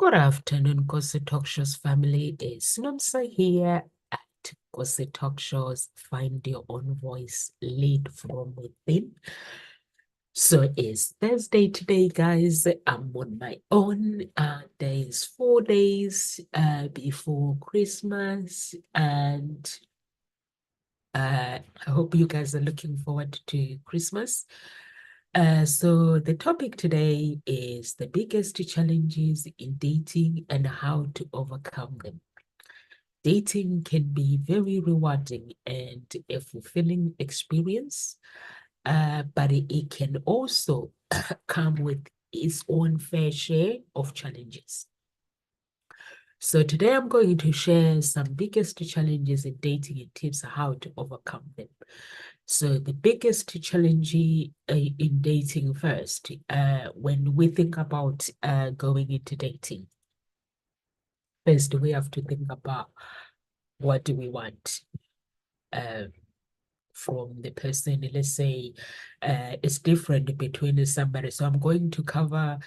Good afternoon, Gossip Talk Shows family. It's Nomsa here at Gossip Talk Shows. Find your own voice, lead from within. So it's Thursday today, guys. I'm on my own. There is 4 days before Christmas, and I hope you guys are looking forward to Christmas. So the topic today is the biggest challenges in dating and how to overcome them. Dating can be very rewarding and a fulfilling experience, but it can also come with its own fair share of challenges. So today I'm going to share some biggest challenges in dating and tips on how to overcome them. So the biggest challenge in dating first, when we think about going into dating, first we have to think about what do we want from the person. Let's say it's different between somebody. So I'm going to cover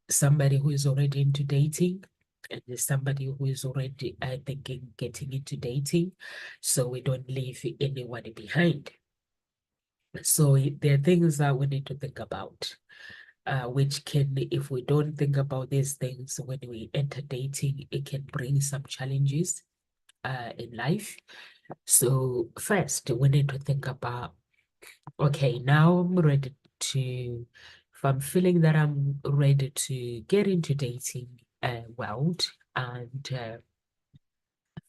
somebody who is already into dating and there's somebody who is already thinking getting into dating, so we don't leave anyone behind. So there are things that we need to think about, which can, if we don't think about these things when we enter dating, it can bring some challenges in life. So first, we need to think about, okay, now I'm ready to, if I'm feeling that I'm ready to get into dating world, and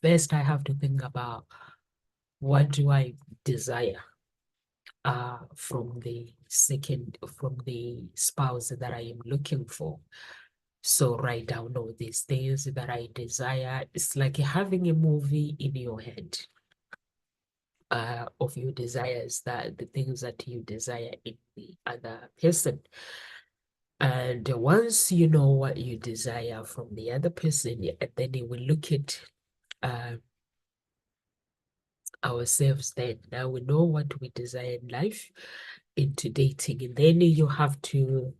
first I have to think about what do I desire from the spouse that I am looking for. So write down all these things that I desire. It's like having a movie in your head of your desires, that the things that you desire in the other person. And once you know what you desire from the other person, then you will look at ourselves. Then now we know what we desire in life into dating, and then you have to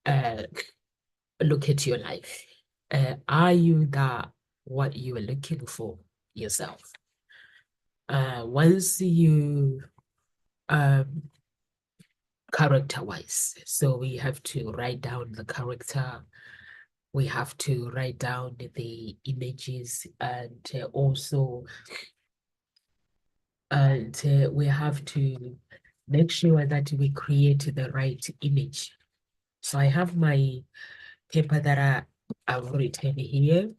look at your life. Are you that what you are looking for yourself? Once you character-wise, so we have to write down the character, we have to write down the images, and we have to make sure that we create the right image. So I have my paper that I've written here.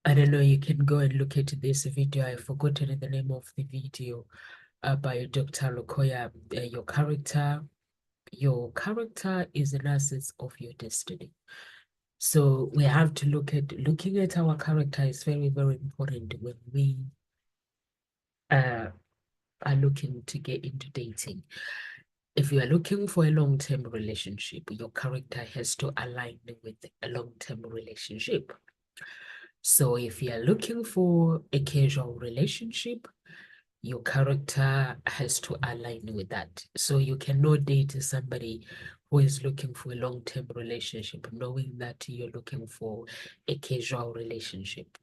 I don't know, you can go and look at this video. I've forgotten the name of the video by Dr. Lukoya. Your character is an asset of your destiny. So we have to looking at our character is very, very important when we are looking to get into dating. If you are looking for a long-term relationship, your character has to align with a long-term relationship. So if you are looking for a casual relationship, your character has to align with that. So you cannot date somebody who is looking for a long-term relationship, knowing that you're looking for a casual relationship.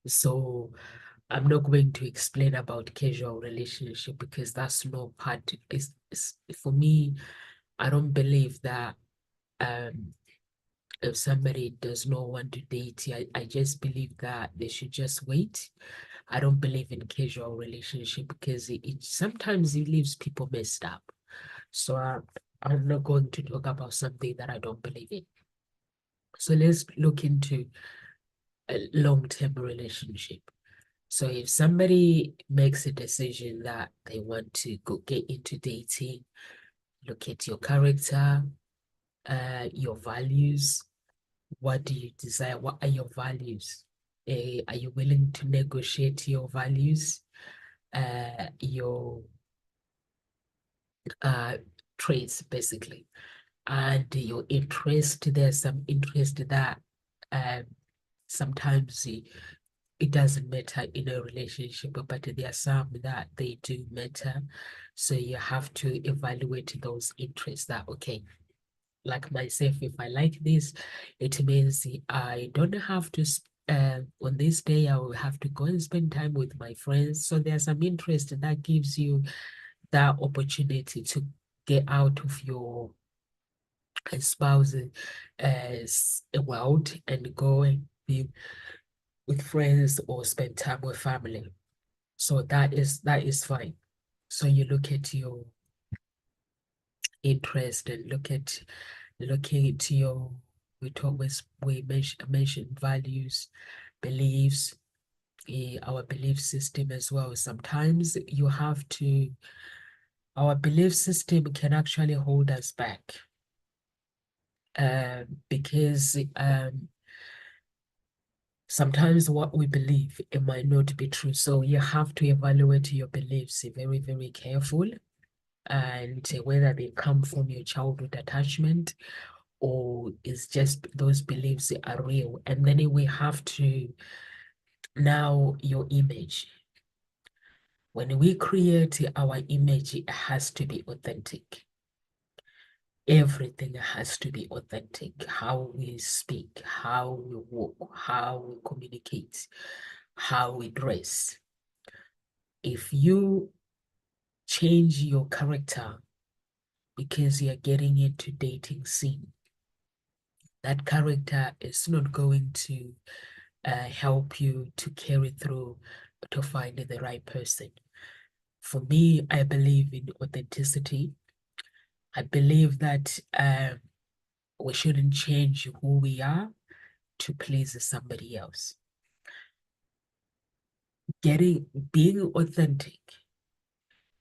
So I'm not going to explain about casual relationship because that's not part. Is for me, I don't believe that if somebody does not want to date, I just believe that they should just wait. I don't believe in casual relationship because it sometimes it leaves people messed up. So I'm not going to talk about something that I don't believe in. So let's look into a long-term relationship. So if somebody makes a decision that they want to go get into dating, look at your character, your values. What do you desire? What are your values? Are you willing to negotiate your values? Your traits, basically. And your interest, there's some interest that sometimes it doesn't matter in a relationship, but there are some that they do matter. So you have to evaluate those interests that, okay, like myself, if I like this, it means I don't have to, on this day, I will have to go and spend time with my friends. So there's some interest that gives you that opportunity to get out of your espousing a world and go and be with friends or spend time with family. So that is fine. So you look at your interest and looking at your, we mentioned values, beliefs, our belief system as well. Sometimes you have to, our belief system can actually hold us back, because sometimes what we believe, it might not be true. So you have to evaluate your beliefs very, very careful, and whether they come from your childhood attachment or it's just those beliefs are real. And then we have to, now your image. When we create our image, it has to be authentic. Everything has to be authentic. How we speak, how we walk, how we communicate, how we dress. If you change your character because you're getting into dating scene, that character is not going to help you to carry through to find the right person. For me, I believe in authenticity. I believe that we shouldn't change who we are to please somebody else. Being authentic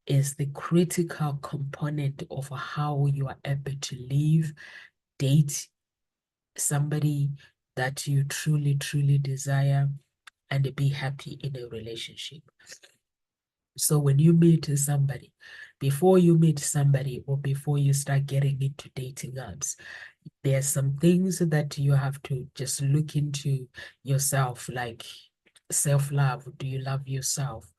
is the critical component of how you are able to live, date somebody that you truly, truly desire, and be happy in a relationship. So when you meet somebody, before you meet somebody or before you start getting into dating apps, there are some things that you have to just look into yourself, like self-love. Do you love yourself?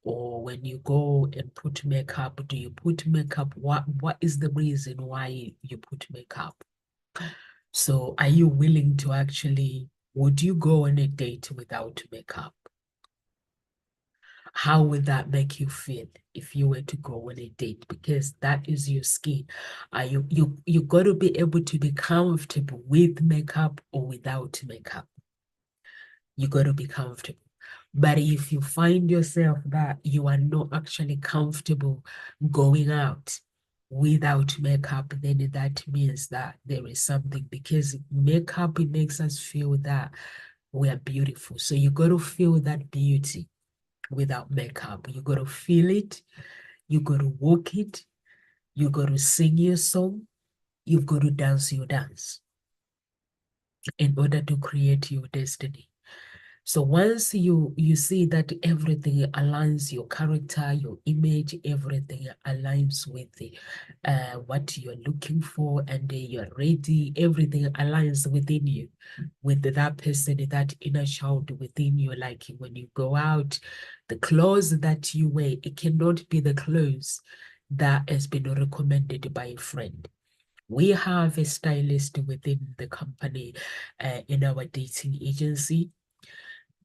Or when you go and put makeup, do you put makeup? What is the reason why you put makeup? So are you willing to actually, would you go on a date without makeup? How would that make you feel if you were to go on a date? Because that is your skin. You got to be able to be comfortable with makeup or without makeup. You got to be comfortable. But if you find yourself that you are not actually comfortable going out without makeup, then that means that there is something, because makeup, it makes us feel that we are beautiful. So you got to feel that beauty without makeup. You got to feel it. You got to walk it. You got to sing your song. You've got to dance your dance in order to create your destiny. So once you see that everything aligns, your character, your image, everything aligns with what you're looking for, and you're ready, everything aligns within you, with that person, that inner child within you. Like when you go out, the clothes that you wear, it cannot be the clothes that has been recommended by a friend. We have a stylist within the company, in our dating agency.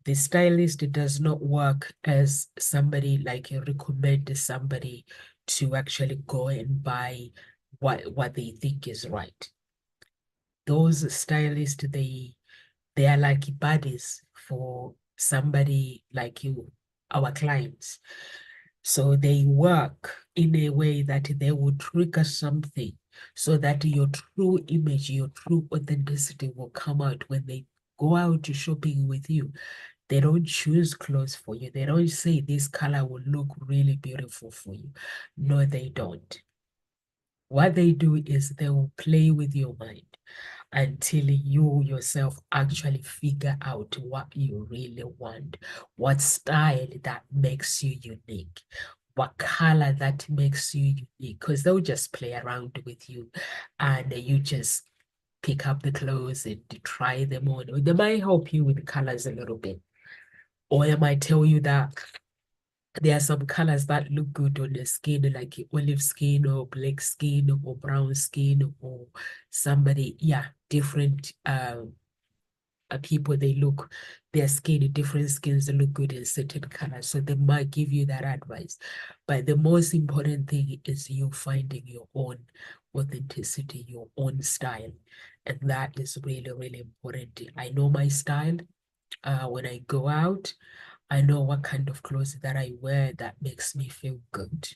The stylist does not work as somebody like recommend somebody to actually go and buy what they think is right. Those stylists, they are like buddies for somebody like you, our clients. So they work in a way that they will trigger something so that your true image, your true authenticity will come out when they go out shopping with you. They don't choose clothes for you. They don't say this color will look really beautiful for you. No, they don't. What they do is they will play with your mind until you yourself actually figure out what you really want, what style that makes you unique, what color that makes you unique, because they'll just play around with you and you just pick up the clothes and try them on. They might help you with the colors a little bit, Or I might tell you that there are some colors that look good on the skin, like olive skin or black skin or brown skin, or somebody, yeah, different people, their skin, different skins look good in certain colors. So they might give you that advice. But the most important thing is you finding your own authenticity, your own style. And that is really, really important. I know my style. When I go out, I know what kind of clothes that I wear that makes me feel good.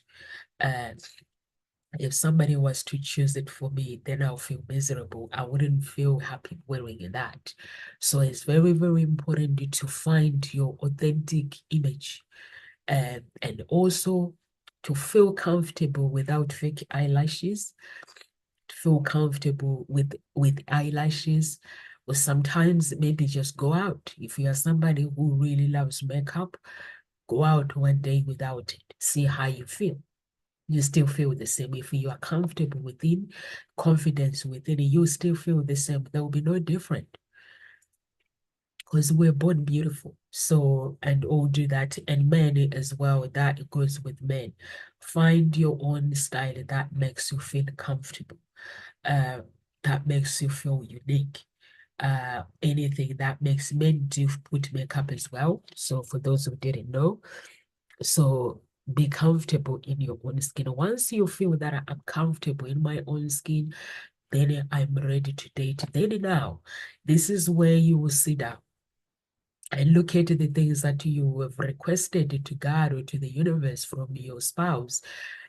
If somebody was to choose it for me, then I'll feel miserable. I wouldn't feel happy wearing that. So it's very, very important to find your authentic image, and also to feel comfortable without fake eyelashes, to feel comfortable with eyelashes, or sometimes maybe just go out. If you are somebody who really loves makeup, go out one day without it. See how you feel. You still feel the same. If you are comfortable within, confidence within it, you still feel the same. There will be no different, because we're born beautiful. So, and all do that. And men as well, that goes with men. Find your own style that makes you feel comfortable, uh, that makes you feel unique. Anything that makes men do put makeup as well. So for those who didn't know, so be comfortable in your own skin. Once you feel that I'm comfortable in my own skin, then I'm ready to date. Then now, this is where you will sit down and look at the things that you have requested to God or to the universe from your spouse.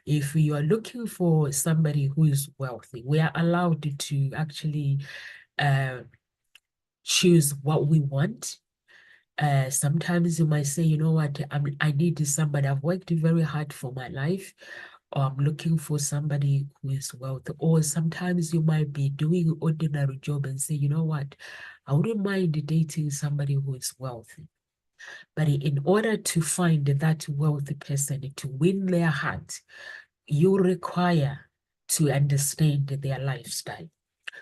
If you are looking for somebody who is wealthy, we are allowed to actually choose what we want. Sometimes you might say, you know what, I need somebody. I've worked very hard for my life, or I'm looking for somebody who is wealthy. Or sometimes you might be doing ordinary job and say, you know what, I wouldn't mind dating somebody who is wealthy. But in order to find that wealthy person, to win their heart, you require to understand their lifestyle.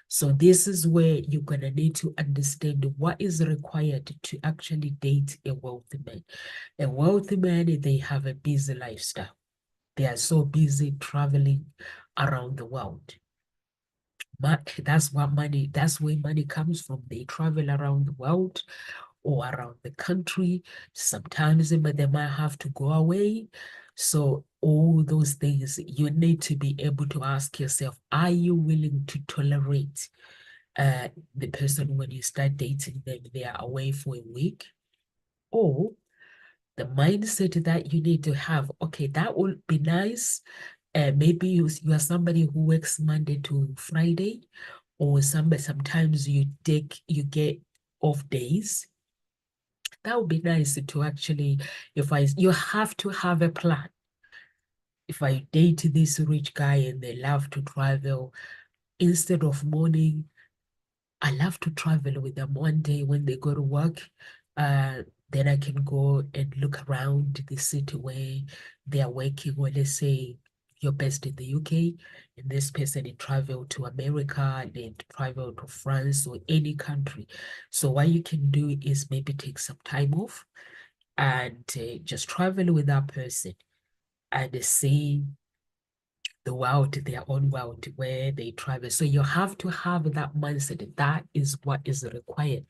So this is where you're going to need to understand what is required to actually date a wealthy man. A wealthy man, they have a busy lifestyle. They are so busy traveling around the world. But that's where money comes from. They travel around the world or around the country. Sometimes they might have to go away. So all those things, you need to be able to ask yourself, are you willing to tolerate the person when you start dating them, they are away for a week? Or the mindset that you need to have, okay, that would be nice. Maybe you are somebody who works Monday to Friday, or sometimes you get off days. That would be nice to actually, you have to have a plan. If I date this rich guy and they love to travel, instead of morning, I love to travel with them one day when they go to work. Then I can go and look around the city where they are working. Or let's say you're based in the UK and this person they travel to America, they travel to France or any country. So what you can do is maybe take some time off and just travel with that person and see the world, their own world where they travel. So you have to have that mindset. That is what is required.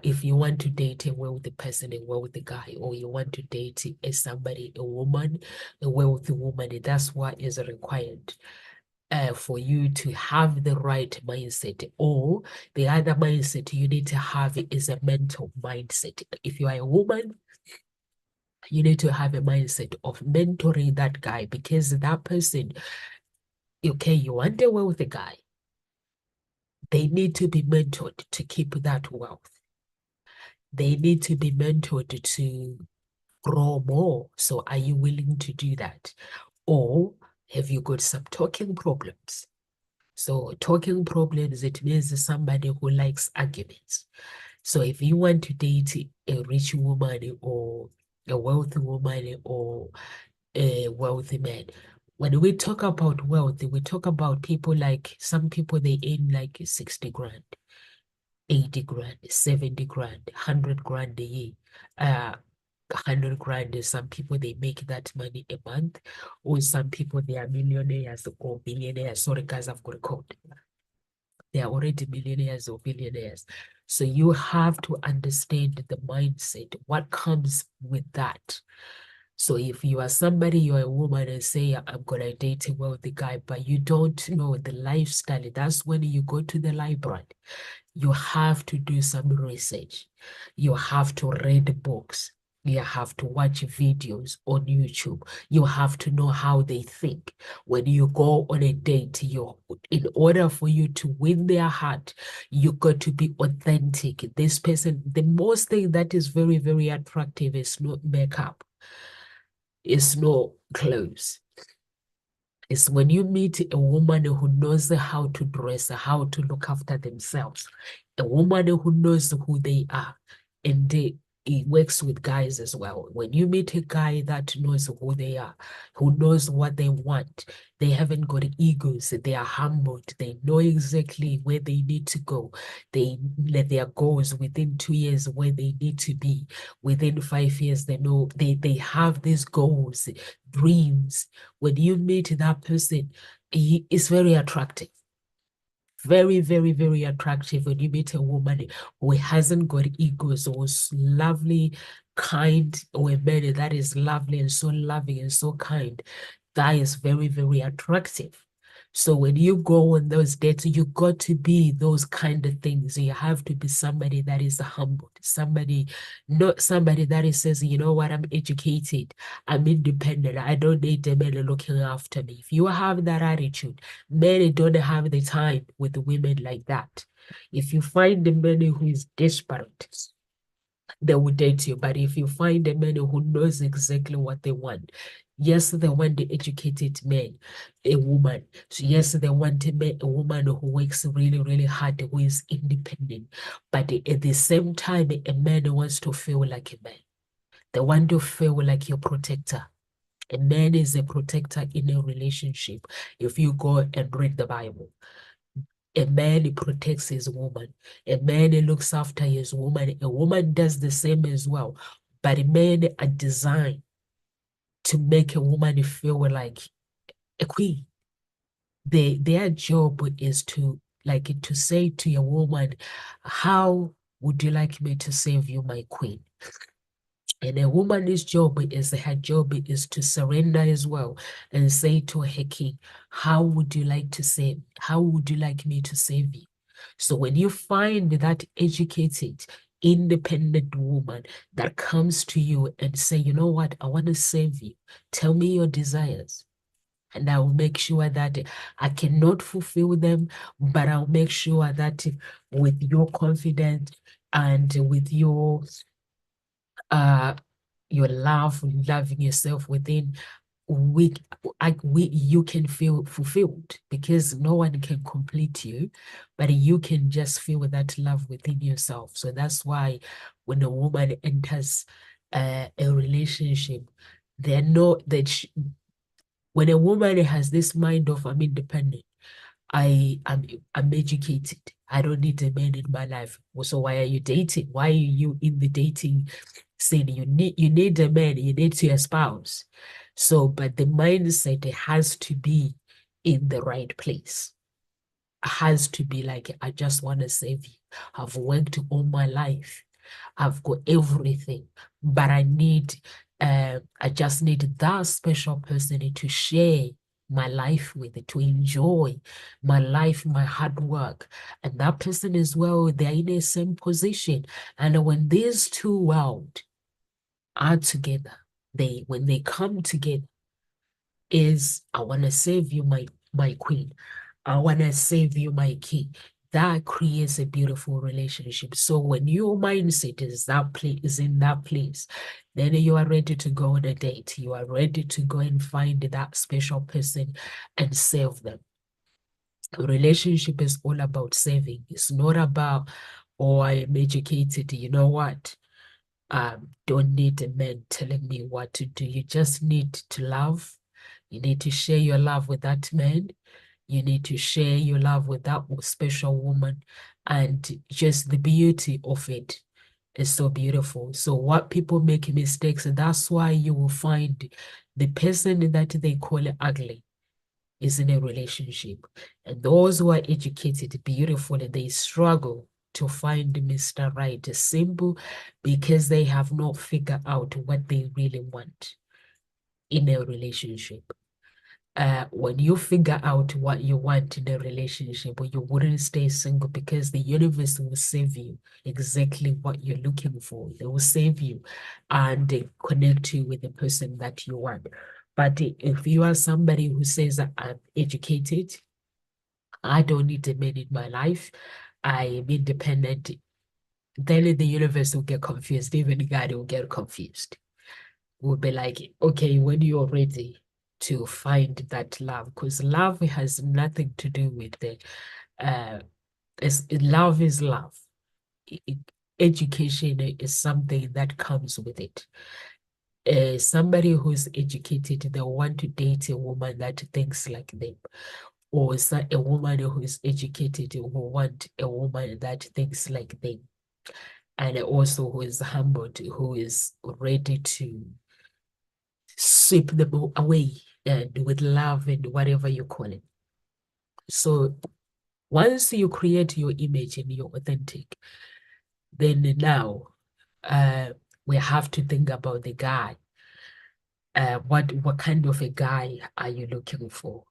If you want to date a wealthy person, a wealthy guy, or you want to date a woman, a wealthy woman, that's what is required. For you to have the right mindset, or the other mindset you need to have is a mental mindset. If you are a woman, you need to have a mindset of mentoring that guy, because that person, okay, you want a wealthy guy, they need to be mentored to keep that wealth. They need to be mentored to grow more. So are you willing to do that? Or have you got some talking problems? So talking problems, it means somebody who likes arguments. So if you want to date a rich woman or a wealthy woman or a wealthy man, when we talk about wealth, we talk about people like, some people they earn like 60 grand, 80 grand, 70 grand, 100 grand a year. uh 100 grand. Some people they make that money a month, or some people they are millionaires or billionaires. Sorry guys, I've got a cold. They are already millionaires or billionaires. So you have to understand the mindset, what comes with that. So if you are somebody, you're a woman and say, I'm gonna date a wealthy guy, but you don't know the lifestyle, that's when you go to the library. You have to do some research. You have to read books. You have to watch videos on YouTube. You have to know how they think. When you go on a date, in order for you to win their heart, you got to be authentic. This person, the most thing that is very, very attractive is not makeup, it's not clothes. It's when you meet a woman who knows how to dress, how to look after themselves, a woman who knows who they are, and it works with guys as well. When you meet a guy that knows who they are, who knows what they want, they haven't got egos, they are humbled, they know exactly where they need to go. They let their goals within 2 years where they need to be. Within 5 years, they know they have these goals, dreams. When you meet that person, he is very attractive. Very, very, very attractive when you meet a woman who hasn't got egos, or is lovely, kind, or a man that is lovely and so loving and so kind. That is very, very attractive. So when you go on those dates, you got to be those kind of things. You have to be somebody that is humble, somebody, not somebody that is says, you know what, I'm educated, I'm independent, I don't need a man looking after me. If you have that attitude, men don't have the time with women like that. If you find a man who is desperate, they will date you. But if you find a man who knows exactly what they want, yes, they want the educated man, a woman. So yes, they want a woman who works really, really hard, who is independent. But at the same time, a man wants to feel like a man. They want to feel like your protector. A man is a protector in a relationship. If you go and read the Bible, a man protects his woman. A man looks after his woman. A woman does the same as well. But men are designed to make a woman feel like a queen. Their job is to say to a woman, how would you like me to save you, my queen? And a woman's job is to surrender as well and say to her king, how would you like me to save you? So when you find that educated, independent woman that comes to you and say, you know what, I want to save you, tell me your desires. And I will make sure that I cannot fulfill them, but I'll make sure that with your confidence and with uh loving yourself within, you can feel fulfilled, because no one can complete you, but you can just feel that love within yourself. So that's why when a woman enters a relationship, they know that when a woman has this mind of, I'm independent, I'm educated, I don't need a man in my life. So why are you dating? Why are you in the dating scene? You need a man, you need to espouse. So, but the mindset has to be in the right place. It has to be like, I just want to save you. I've worked all my life. I've got everything, but I just need that special person to share my life with, to enjoy my life, my hard work. And that person as well, they're in the same position. And when these two worlds are together, when they come together, is I want to save you, my queen. I want to save you, my king. That creates a beautiful relationship. So when your mindset is in that place, then you are ready to go on a date. You are ready to go and find that special person and save them. A relationship is all about saving. It's not about, oh, I am educated. You know what? Don't need a man telling me what to do. You just need to love. You need to share your love with that man. You need to share your love with that special woman, and just the beauty of it. It's so beautiful. So what people make mistakes, and that's why you will find the person that they call ugly is in a relationship. And those who are educated, beautiful, and they struggle to find Mr. Right, simple because they have not figured out what they really want in a relationship. When you figure out what you want in a relationship, you wouldn't stay single because the universe will save you exactly what you're looking for. They will save you and they connect you with the person that you want. But if you are somebody who says that I'm educated, I don't need a man in my life, I am independent, then the universe will get confused. Even God will get confused. Will be like, okay, when you're ready to find that love, because love has nothing to do with the love is love. Education is something that comes with it. Somebody who's educated, they want to date a woman that thinks like them, or a woman who is educated who want a woman that thinks like them, and also who is humbled, who is ready to sweep them away and with love and whatever you call it. So once you create your image and you're authentic, then now we have to think about the guy. What kind of a guy are you looking for?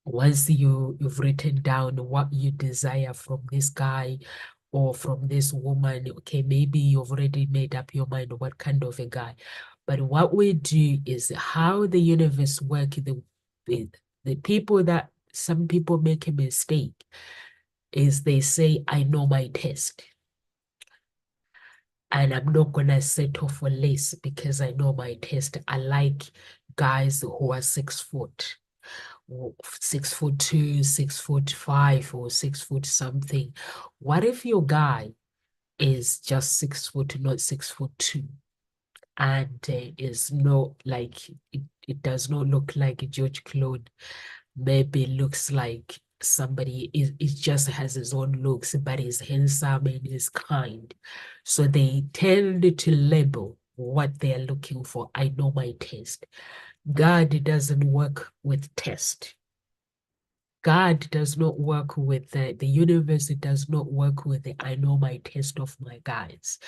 Once you've written down what you desire from this guy or from this woman, okay, maybe you've already made up your mind what kind of a guy. But what we do is how the universe works, the people that some people make a mistake is they say, I know my test. And I'm not gonna settle for less because I know my test. I like guys who are 6 foot. 6'2", 6'5", or 6 foot something. What if your guy is just 6 foot, not 6'2", and is not like it does not look like George Clooney? Maybe looks like somebody it just has his own looks, but is handsome and is kind. So they tend to label what they are looking for. I know my taste. God doesn't work with taste. God does not work with the universe. It does not work with the I know my taste of my guys.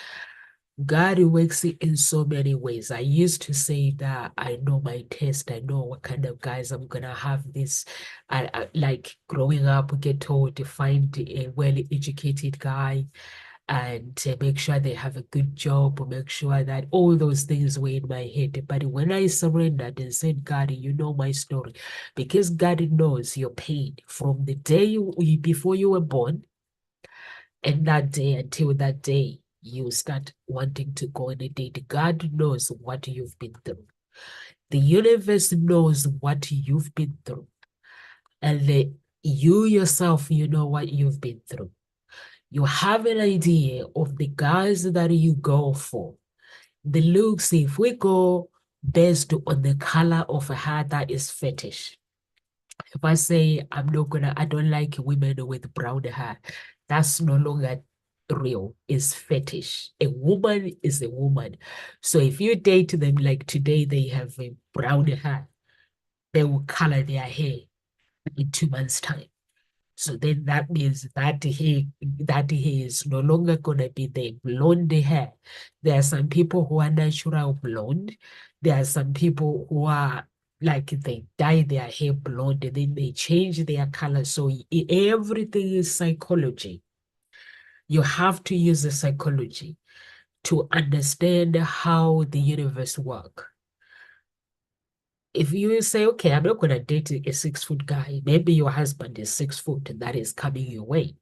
God works in so many ways. I used to say that I know my taste. I know what kind of guys I'm gonna have. This, like growing up, we get told to find a well-educated guy and to make sure they have a good job, or make sure that all those things were in my head. But when I surrendered and said, God, you know my story, because God knows your pain from the day before you were born, and that day until that day you start wanting to go on a date. God knows what you've been through. The universe knows what you've been through. And you yourself, you know what you've been through. You have an idea of the guys that you go for. The looks, if we go based on the color of a hair, that is fetish. If I say I don't like women with brown hair, that's no longer real. It's fetish. A woman is a woman. So if you date them like today, they have a brown hair, they will color their hair in 2 months' time. So then that means that hair is no longer gonna be the blonde hair. There are some people who are natural blonde. There are some people who are like they dye their hair blonde and then they change their color. So everything is psychology. You have to use the psychology to understand how the universe works. If you say, okay, I'm not gonna date a 6 foot guy, maybe your husband is 6 foot and that is coming your way.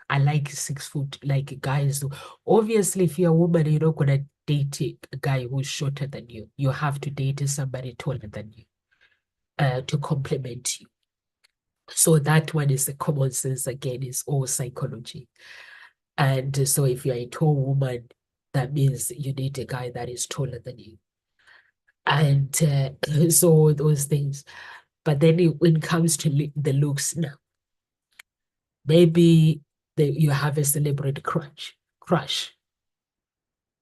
I like 6 foot, like guys. Obviously, if you're a woman, you're not gonna date a guy who's shorter than you. You have to date somebody taller than you to complement you. So that one is the common sense again, is all psychology. And so if you're a tall woman, that means you need a guy that is taller than you. And so those things. But then when it comes to the looks now, maybe you have a celebrity crush. crush.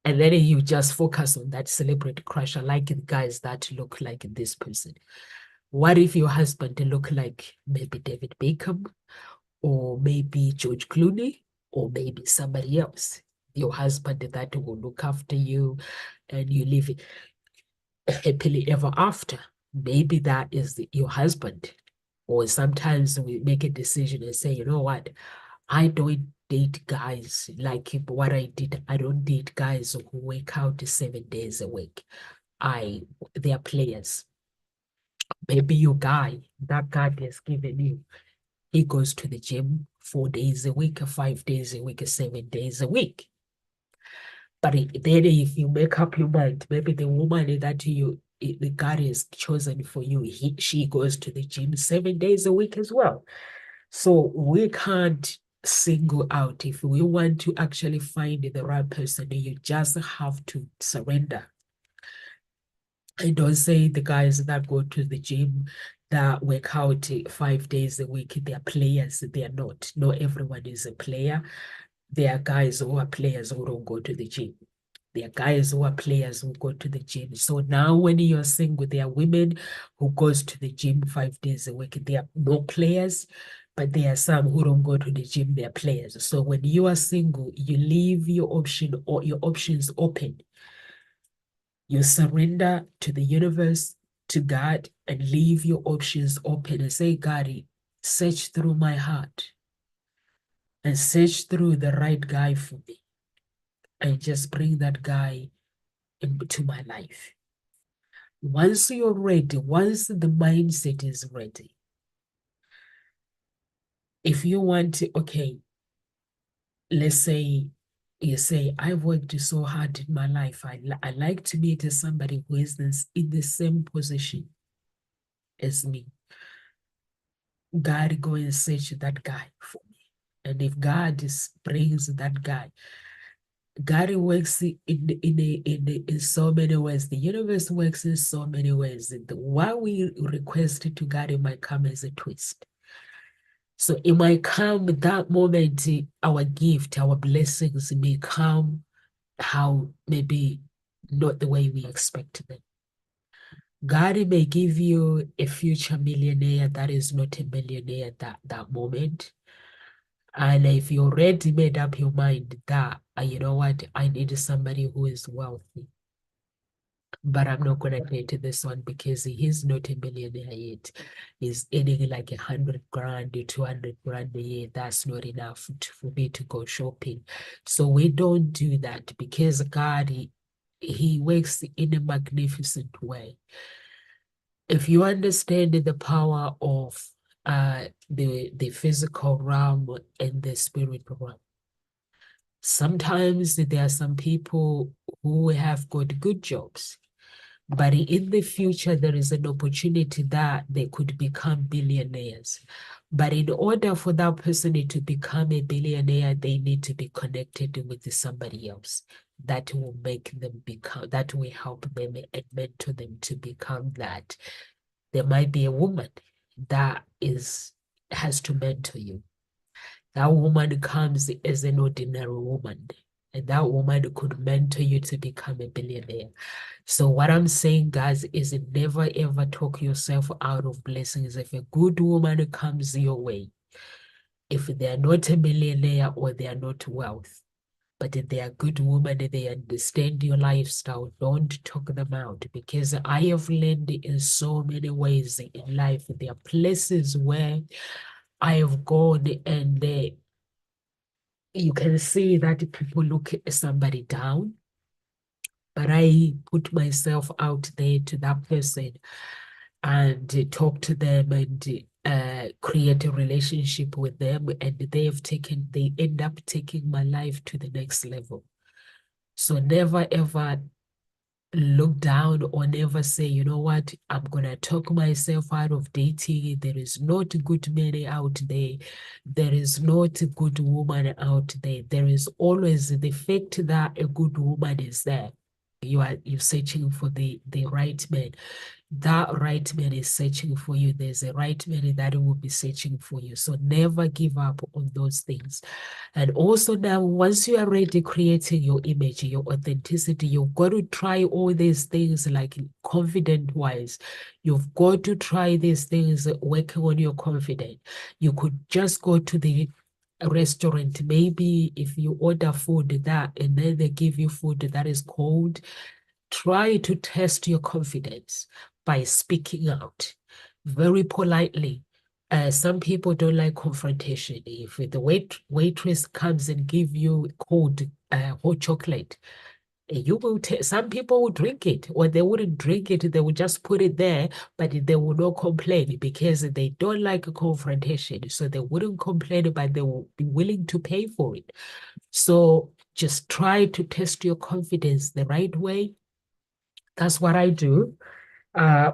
And then you just focus on that celebrity crush. I like the guys that look like this person. What if your husband look like maybe David Beckham, or maybe George Clooney, or maybe somebody else? Your husband that will look after you and you live happily ever after. Maybe that is your husband. Or sometimes we make a decision and say, you know what, I don't date guys like what I did. I don't date guys who work out 7 days a week. They are players. Maybe your guy that God has given you, he goes to the gym 4 days a week, 5 days a week, 7 days a week. But then if you make up your mind, maybe the woman that the God has chosen for you, she goes to the gym 7 days a week as well. So we can't single out. If we want to actually find the right person, you just have to surrender. I don't say the guys that go to the gym, that work out 5 days a week, they are players. They are not. Not everyone is a player. There are guys who are players who don't go to the gym. There are guys who are players who go to the gym. So now when you're single, there are women who goes to the gym 5 days a week. They are no players, but there are some who don't go to the gym, they're players. So when you are single, you leave your option or your options open. You surrender to the universe, to God, and leave your options open and say, God, search through my heart and search through the right guy for me. And just bring that guy into my life. Once you're ready, once the mindset is ready, if you want to, okay, let's say you say, I've worked so hard in my life. I like to meet somebody who is in the same position as me. God, go and search that guy for me. And if God brings that guy, God works in so many ways. The universe works in so many ways. What we request to God, it might come as a twist. So it might come that moment, our gift, our blessings may come how maybe not the way we expect them. God may give you a future millionaire that is not a millionaire at that moment. And if you already made up your mind that, you know what, I need somebody who is wealthy, but I'm not going to date this one because he's not a millionaire yet. He's earning like 100 grand, 200 grand a year. That's not enough for me to go shopping. So we don't do that because God, he works in a magnificent way. If you understand the power of the physical realm and the spirit realm, sometimes there are some people who have got good jobs, but in the future, there is an opportunity that they could become billionaires. But in order for that person to become a billionaire, they need to be connected with somebody else that will make them become, that will help them and mentor them to become that. There might be a woman that has to mentor you. That woman comes as an ordinary woman, and that woman could mentor you to become a billionaire. So what I'm saying, guys, is never ever talk yourself out of blessings. If a good woman comes your way, if they are not a millionaire or they are not wealth, but if they are good women, they understand your lifestyle, don't talk them out, because I have learned in so many ways in life. There are places where I have gone and you can see that people look at somebody down, but I put myself out there to that person and talk to them and create a relationship with them, and they end up taking my life to the next level. So never ever look down or never say, you know what, I'm gonna talk myself out of dating. There is not good men out there. There is not a good woman out there. There is always the fact that a good woman is there. you're searching for the right man. That right man is searching for you. There's a right man that will be searching for you. So never give up on those things. And also now, once you are ready creating your image, your authenticity, you've got to try all these things like confident-wise. You've got to try these things working on your confidence. You could just go to the restaurant, maybe if you order food that and then they give you food that is cold, try to test your confidence by speaking out very politely. Some people don't like confrontation. If the waitress comes and give you cold hot chocolate, you will some people will drink it, or they wouldn't drink it, they will just put it there, but they will not complain because they don't like a confrontation. So they wouldn't complain, but they will be willing to pay for it. So just try to test your confidence the right way. That's what I do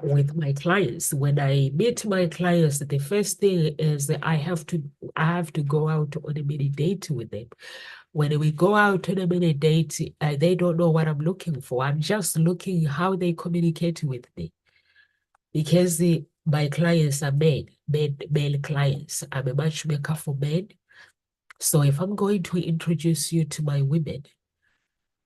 with my clients. When I meet my clients, the first thing is that I have to go out on a mini date with them. When we go out on a mini date, they don't know what I'm looking for. I'm just looking how they communicate with me. Because my clients are male clients. I'm a matchmaker for men. So if I'm going to introduce you to my women,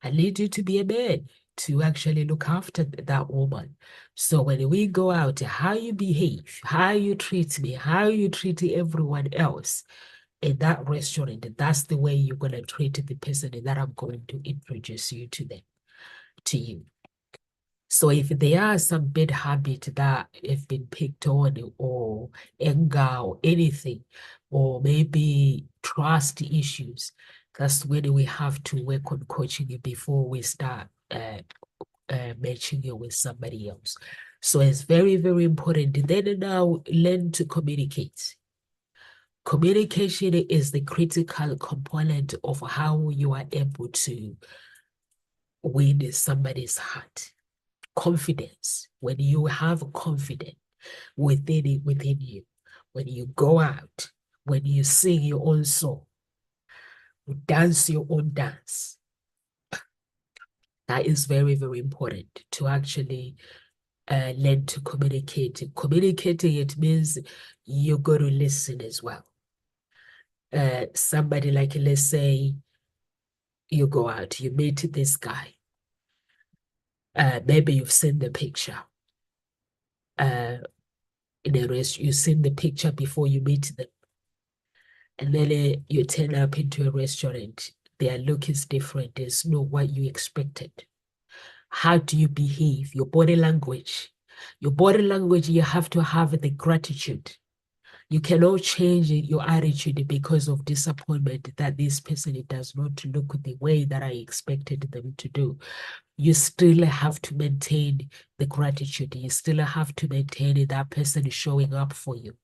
I need you to be a man to actually look after that woman. So when we go out, how you behave, how you treat me, how you treat everyone else in that restaurant, that's the way you're going to treat the person that I'm going to introduce you to you. So if there are some bad habits that have been picked on, or anger or anything, or maybe trust issues, that's when we have to work on coaching it before we start matching it with somebody else. So it's very, very important. Then now learn to communicate. Communication is the critical component of how you are able to win somebody's heart. Confidence. When you have confidence within you, when you go out, when you sing your own song, you dance your own dance, that is very, very important to actually learn to communicate. Communicating, it means you got to listen as well. Somebody like, let's say you go out, you meet this guy. Maybe you've seen the picture. In a rest, you've seen the picture before you meet them. And then you turn up into a restaurant. Their look is different. It's not what you expected. How do you behave? Your body language. Your body language, you have to have the gratitude. You cannot change your attitude because of disappointment that this person does not look the way that I expected them to do. You still have to maintain the gratitude. You still have to maintain that person showing up for you.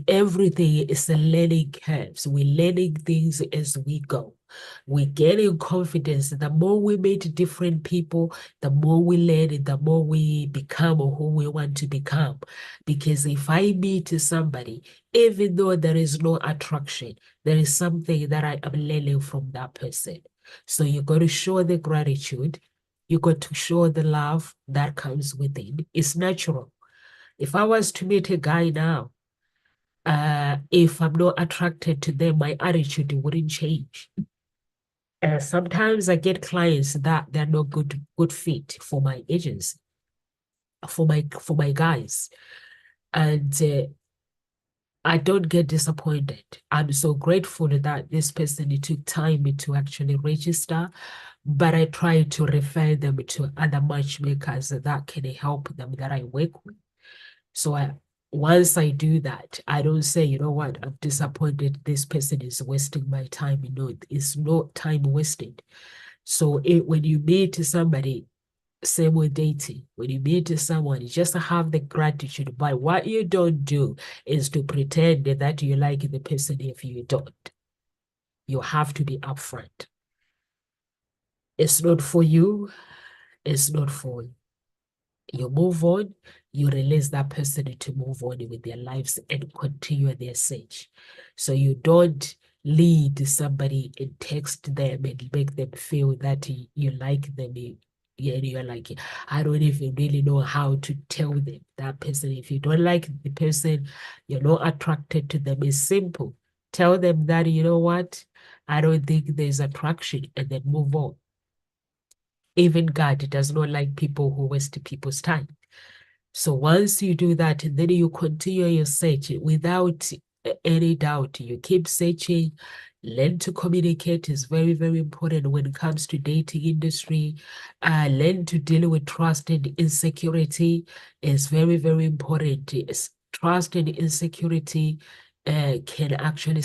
Everything is a learning curve. So we're learning things as we go. We're getting confidence. The more we meet different people, the more we learn, the more we become who we want to become. Because if I meet somebody, even though there is no attraction, there is something that I am learning from that person. So you got to show the gratitude. You got to show the love that comes within. It's natural. If I was to meet a guy now, if I'm not attracted to them, my attitude wouldn't change. Sometimes I get clients that they're not good fit for my agency, for my guys, and I don't get disappointed. I'm so grateful that this person took time to actually register, but I try to refer them to other matchmakers that can help them that I work with. So once I do that, I don't say, you know what, I'm disappointed. This person is wasting my time. You know, it's not time wasted. So when you meet somebody, same with dating, when you meet someone, you just have the gratitude. But what you don't do is to pretend that you like the person if you don't. You have to be upfront. It's not for you. It's not for you. You move on, you release that person to move on with their lives and continue their search. So you don't lead somebody and text them and make them feel that you like them Yeah, and you're like, I don't even really know how to tell them that person. If you don't like the person, you're not attracted to them. It's simple. Tell them that, you know what? I don't think there's attraction, and then move on. Even God does not like people who waste people's time. So once you do that, then you continue your search without any doubt. You keep searching. Learn to communicate is very, very important when it comes to dating industry. Learn to deal with trust and insecurity is very, very important. Trust and insecurity can actually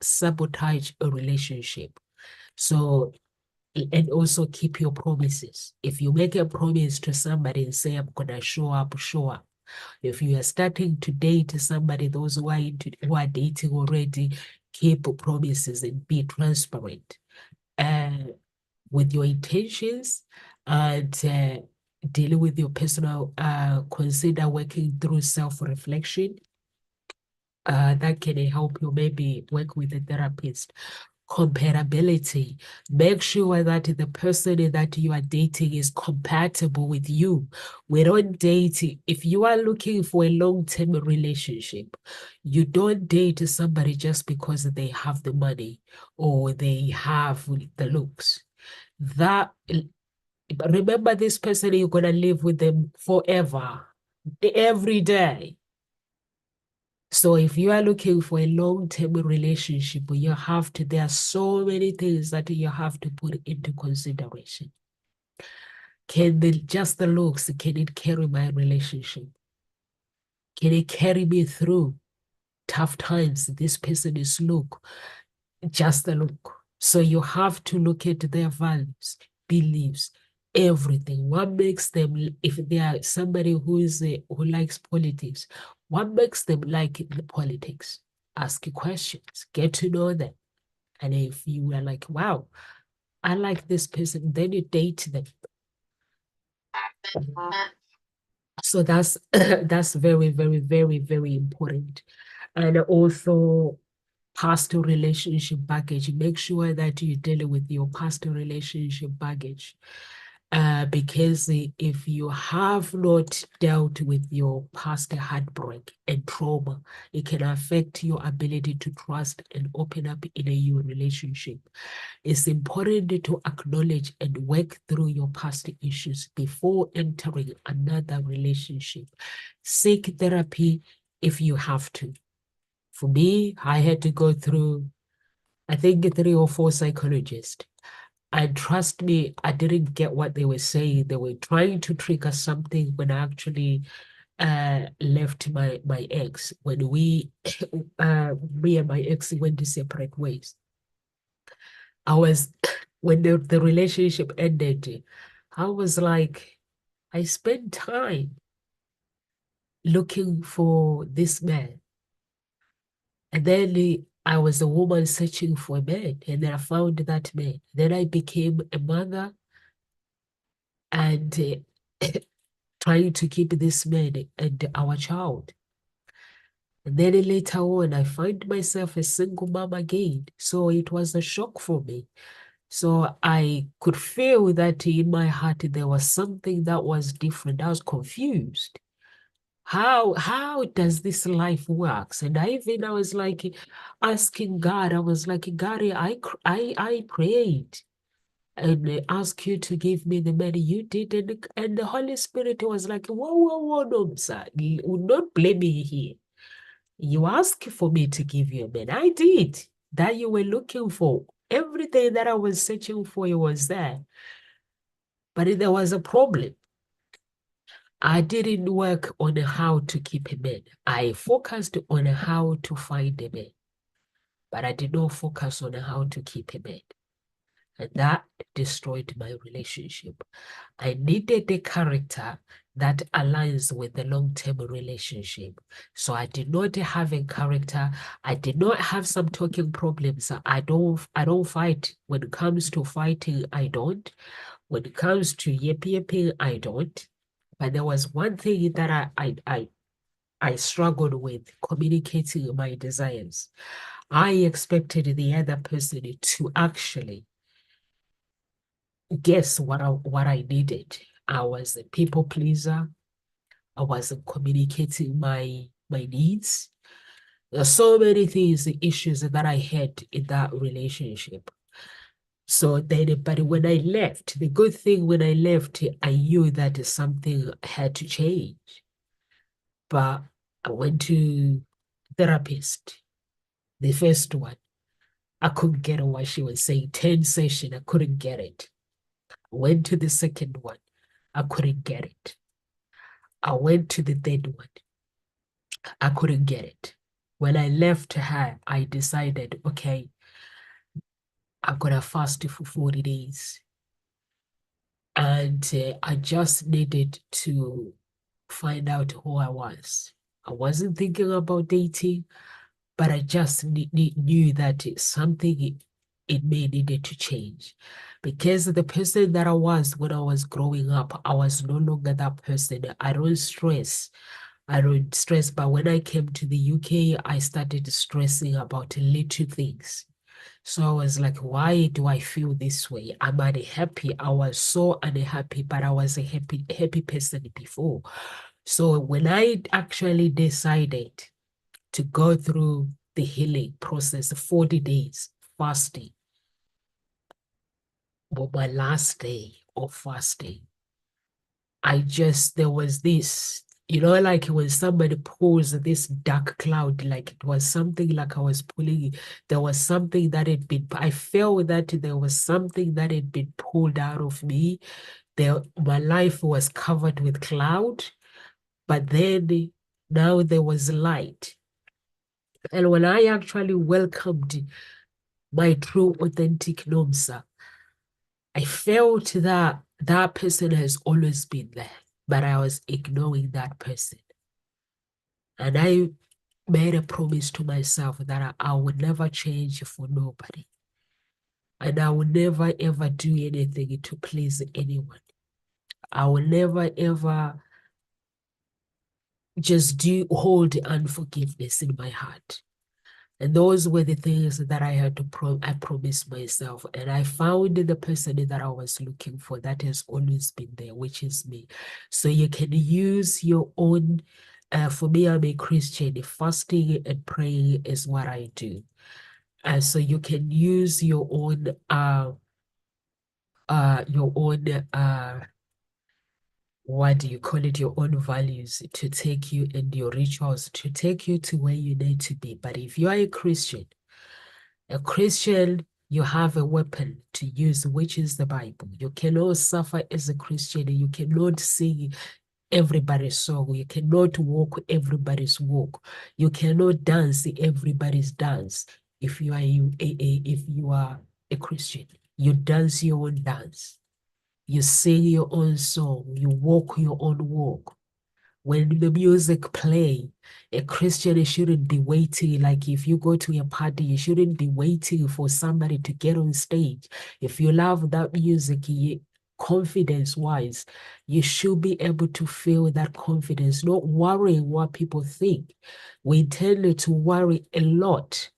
sabotage a relationship. So, and also keep your promises. If you make a promise to somebody and say, I'm gonna show up, show up. If you are starting to date somebody, those who are dating already, keep promises and be transparent with your intentions, and dealing with your personal, consider working through self-reflection. That can help you maybe work with a therapist. Compatibility. Make sure that the person that you are dating is compatible with you. We don't date. If you are looking for a long-term relationship, you don't date somebody just because they have the money or they have the looks. That remember, this person, you're gonna live with them forever, every day. So if you are looking for a long-term relationship, there are so many things that you have to put into consideration. Just the looks, can it carry my relationship? Can it carry me through tough times? This person is just the look. So you have to look at their values, beliefs, everything. What makes them, if they are somebody who likes politics, what makes them like the politics? Ask questions, get to know them. And if you are like, wow, I like this person, then you date them. So that's that's very, very, very, very important. And also past relationship baggage. Make sure that you deal with your past relationship baggage. Because if you have not dealt with your past heartbreak and trauma, it can affect your ability to trust and open up in a new relationship. It's important to acknowledge and work through your past issues before entering another relationship. Seek therapy if you have to. For me, I had to go through, I think, 3 or 4 psychologists. And trust me, I didn't get what they were saying. They were trying to trigger something when I actually left my ex. When me and my ex went to separate ways. When the relationship ended, I was like, I spent time looking for this man. And then I was a woman searching for a man, and then I found that man. Then I became a mother and trying to keep this man and our child. And then later on, I find myself a single mom again. So it was a shock for me. So I could feel that in my heart there was something that was different. I was confused. How does this life works? And I was like asking God. I was like, God, I prayed and asked you to give me the money. You did, and the Holy Spirit was like, whoa, whoa, whoa, no, sir, you will not blame me here. You asked for me to give you a man. I did. That you were looking for. Everything that I was searching for, it was there. But there was a problem. I didn't work on how to keep a man. I focused on how to find a man, but I did not focus on how to keep a man. And that destroyed my relationship. I needed a character that aligns with the long-term relationship. So I did not have a character. I did not have some talking problems. I don't fight. When it comes to fighting, I don't. When it comes to yipping, I don't. But there was one thing that I struggled with, communicating my desires. I expected the other person to actually guess what I needed. I was a people pleaser. I wasn't communicating my needs. There's so many things, the issues that I had in that relationship. So then, but when I left, the good thing when I left, I knew that something had to change. But I went to therapist, the first one. I couldn't get what she was saying. 10 session, I couldn't get it. Went to the second one. I couldn't get it. I went to the third one. I couldn't get it. When I left her, I decided, okay, I'm gonna fast for 40 days. And I just needed to find out who I was. I wasn't thinking about dating, but I just knew that something in me needed to change. Because the person that I was when I was growing up, I was no longer that person. I don't stress. But when I came to the UK, I started stressing about little things. So I was like, why do I feel this way? Am I happy? I was so unhappy, but I was a happy person before. So when I actually decided to go through the healing process, 40 days fasting, but my last day of fasting, there was this, like when somebody pulls this dark cloud, like it was something like I was pulling, there was something that had been, I felt that there was something that had been pulled out of me. My life was covered with cloud, but then now there was light. And when I actually welcomed my true, authentic Nomsa, I felt that that person has always been there, but I was ignoring that person. And I made a promise to myself that I would never change for nobody. And I would never ever do anything to please anyone. I will never ever just hold unforgiveness in my heart. And those were the things that I had to I promised myself. And I found the person that I was looking for that has always been there, which is me. So you can use your own, for me, I'm a Christian. Fasting and praying is what I do. So you can use your own, what do you call it, your own values to take you and your rituals to take you to where you need to be. But if you are a Christian, you have a weapon to use, which is the Bible. You cannot suffer as a Christian. You cannot sing everybody's song. You cannot walk everybody's walk. You cannot dance everybody's dance. If you are a Christian, you dance your own dance. You sing your own song. You walk your own walk. When the music play, a Christian shouldn't be waiting. Like if you go to a party, you shouldn't be waiting for somebody to get on stage. If you love that music, confidence-wise, you should be able to feel that confidence, not worrying what people think. We tend to worry a lot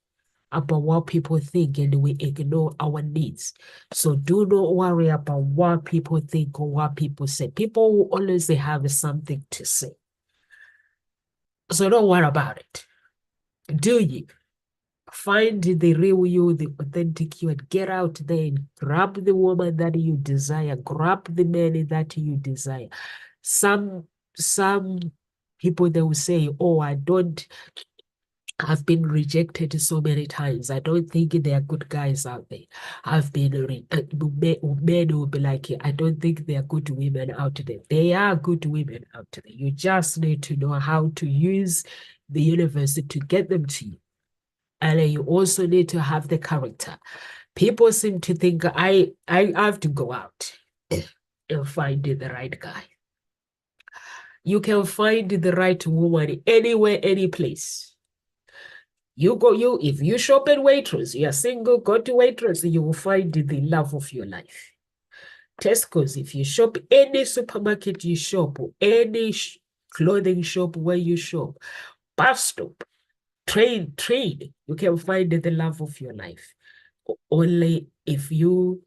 about what people think and we ignore our needs. So do not worry about what people think or what people say. People will always have something to say. So don't worry about it. Do you? Find the real you, the authentic you, and get out there and grab the woman that you desire, grab the man that you desire. Some people, they will say, oh, I've been rejected so many times. I don't think there are good guys out there. Men will be like, I don't think there are good women out there. There are good women out there. You just need to know how to use the universe to get them to you. And you also need to have the character. People seem to think I have to go out and find the right guy. You can find the right woman anywhere, any place. If you shop at Waitrose, you're single, go to Waitrose, you will find the love of your life. Tesco's, if you shop any supermarket you shop, or any clothing shop where you shop, bus stop, train, you can find the love of your life. Only if you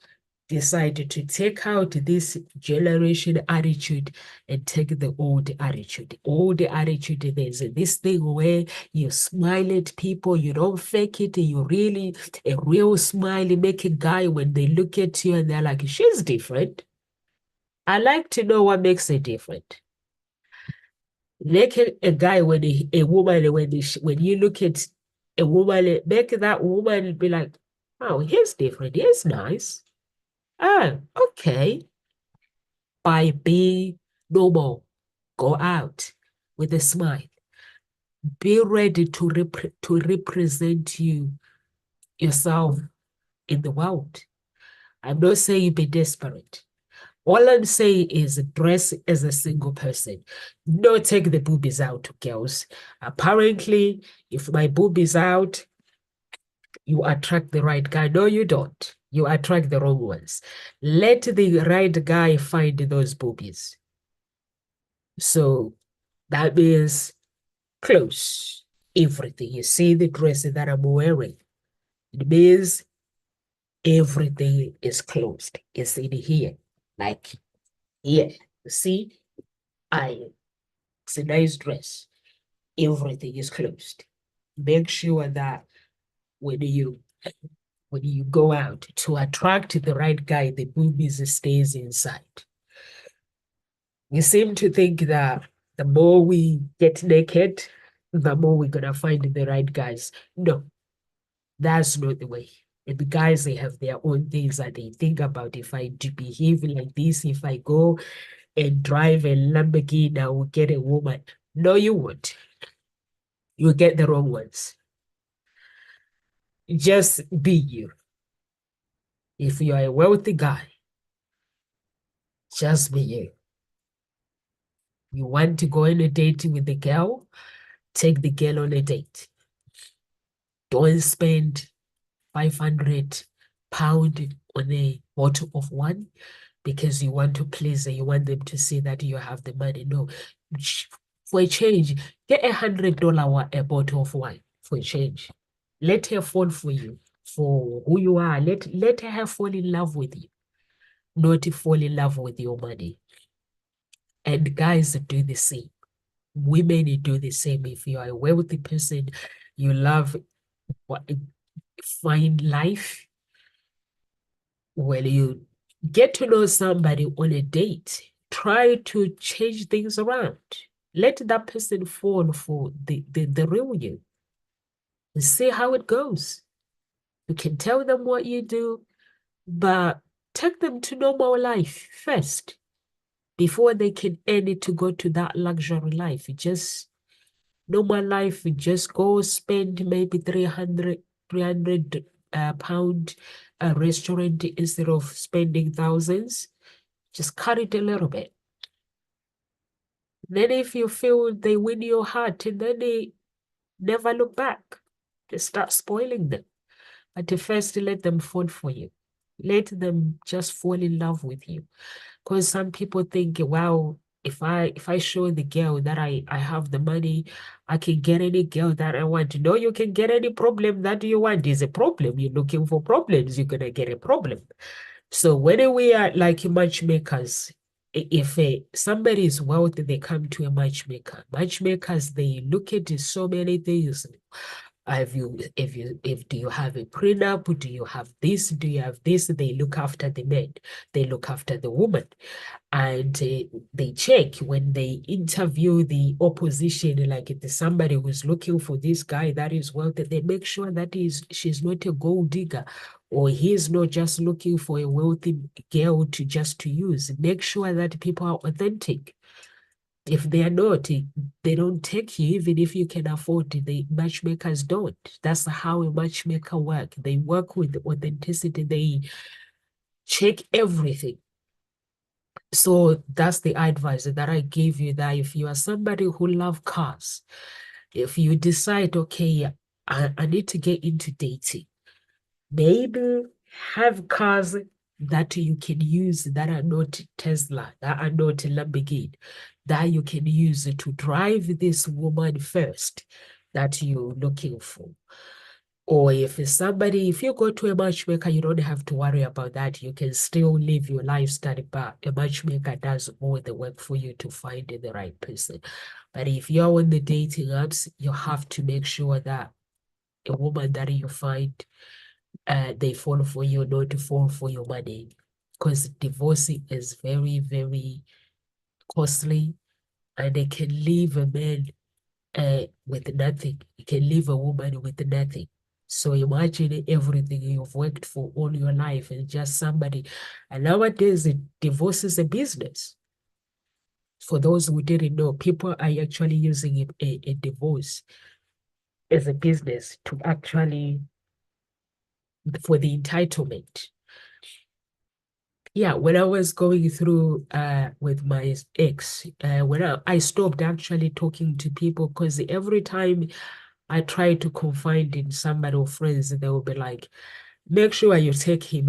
decide to take out this generation attitude and take the old attitude. Old attitude, there's this thing where you smile at people, you don't fake it, you really, a real smile, make a guy when they look at you and they're like, she's different. I like to know what makes it different. Make a guy when a woman, when you look at a woman, make that woman be like, oh, he's different, he's nice. Oh, okay. By being normal, go out with a smile. Be ready to represent yourself in the world. I'm not saying be desperate. All I'm saying is dress as a single person. Don't take the boobies out, girls. Apparently, if my boobies out, you attract the right guy. No, you don't. You attract the wrong ones. Let the right guy find those boobies. So that means clothes, everything. You see the dress that I'm wearing. It means everything is closed. It's in here. Like here. You see, it's a nice dress. Everything is closed. Make sure that when you go out to attract the right guy, the boobies stays inside. We seem to think that the more we get naked, the more we're gonna find the right guys. No, that's not the way. And the guys, they have their own things that they think about. If I do behave like this, if I go and drive a Lamborghini, I will get a woman. No, you won't. You'll get the wrong ones. Just be you. If you are a wealthy guy, just be you. You want to go on a date with the girl, take the girl on a date. Don't spend 500 pound on a bottle of wine because you want to please her. You want them to see that you have the money. No, for a change, get $100 a bottle of wine for a change. Let her fall for you, for who you are. Let her fall in love with you, not fall in love with your money. And guys do the same. Women do the same. If you are a wealthy person, you love find life. When you get to know somebody on a date, try to change things around. Let that person fall for the real you. And see how it goes. You can tell them what you do, but take them to normal life first before they can earn it to go to that luxury life. Just normal life, just go spend maybe 300 pound a restaurant instead of spending thousands. Just cut it a little bit. Then if you feel they win your heart, and then they never look back. Just start spoiling them. But first, let them fall for you. Let them just fall in love with you. Because some people think, wow, if I show the girl that I have the money, I can get any girl that I want. No, you can get any problem that you want. Is a problem. You're looking for problems, you're gonna get a problem. So when we are like matchmakers, if somebody is wealthy, they come to a matchmaker. Matchmakers, they look at so many things. Do you have a prenup? Do you have this? Do you have this? They look after the man. They look after the woman. And they check when they interview the opposition, like if there's somebody who's looking for this guy that is wealthy, they make sure that she's not a gold digger, or he's not just looking for a wealthy girl to use. Make sure that people are authentic. If they are not, they don't take you, even if you can afford it. The matchmakers don't. That's how a matchmaker works. They work with authenticity. They check everything. So that's the advice that I give you, that if you are somebody who loves cars, if you decide, okay, I need to get into dating, maybe have cars that you can use that are not Tesla, that are not Lamborghini, that you can use to drive this woman first that you're looking for. Or if it's somebody, if you go to a matchmaker, you don't have to worry about that. You can still live your lifestyle, but a matchmaker does all the work for you to find the right person. But if you're on the dating apps, you have to make sure that a woman that you find, they fall for you, not to fall for your money. Because divorcing is very, very costly, and they can leave a man with nothing. You can leave a woman with nothing. So imagine everything you've worked for all your life and just somebody. And nowadays, divorce is a business. For those who didn't know, people are actually using a divorce as a business to actually, for the entitlement. Yeah, when I was going through with my ex, when I stopped actually talking to people, because every time I try to confide in somebody or friends, they will be like, make sure you take him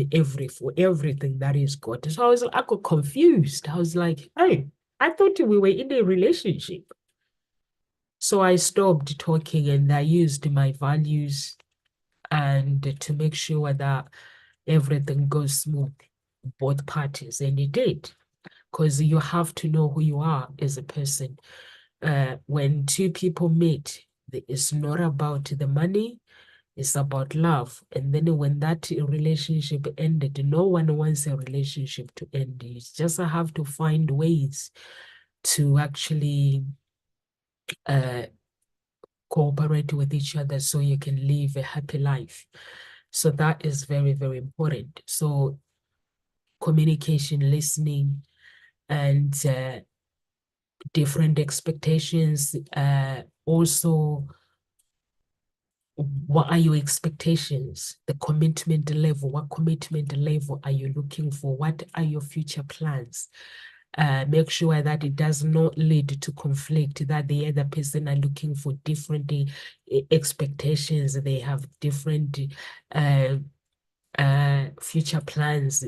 for everything that he's got. So I got confused. I was like, hey, I thought we were in a relationship. So I stopped talking and I used my values and to make sure that everything goes smooth, both parties. And it did, because you have to know who you are as a person. When two people meet, it's not about the money, it's about love. And then when that relationship ended, no one wants a relationship to end. You just have to find ways to actually cooperate with each other so you can live a happy life. So that is very, very important. So communication, listening, and different expectations. Also, what are your expectations? The commitment level. What commitment level are you looking for? What are your future plans? Make sure that it does not lead to conflict, that the other person are looking for different expectations. They have different future plans.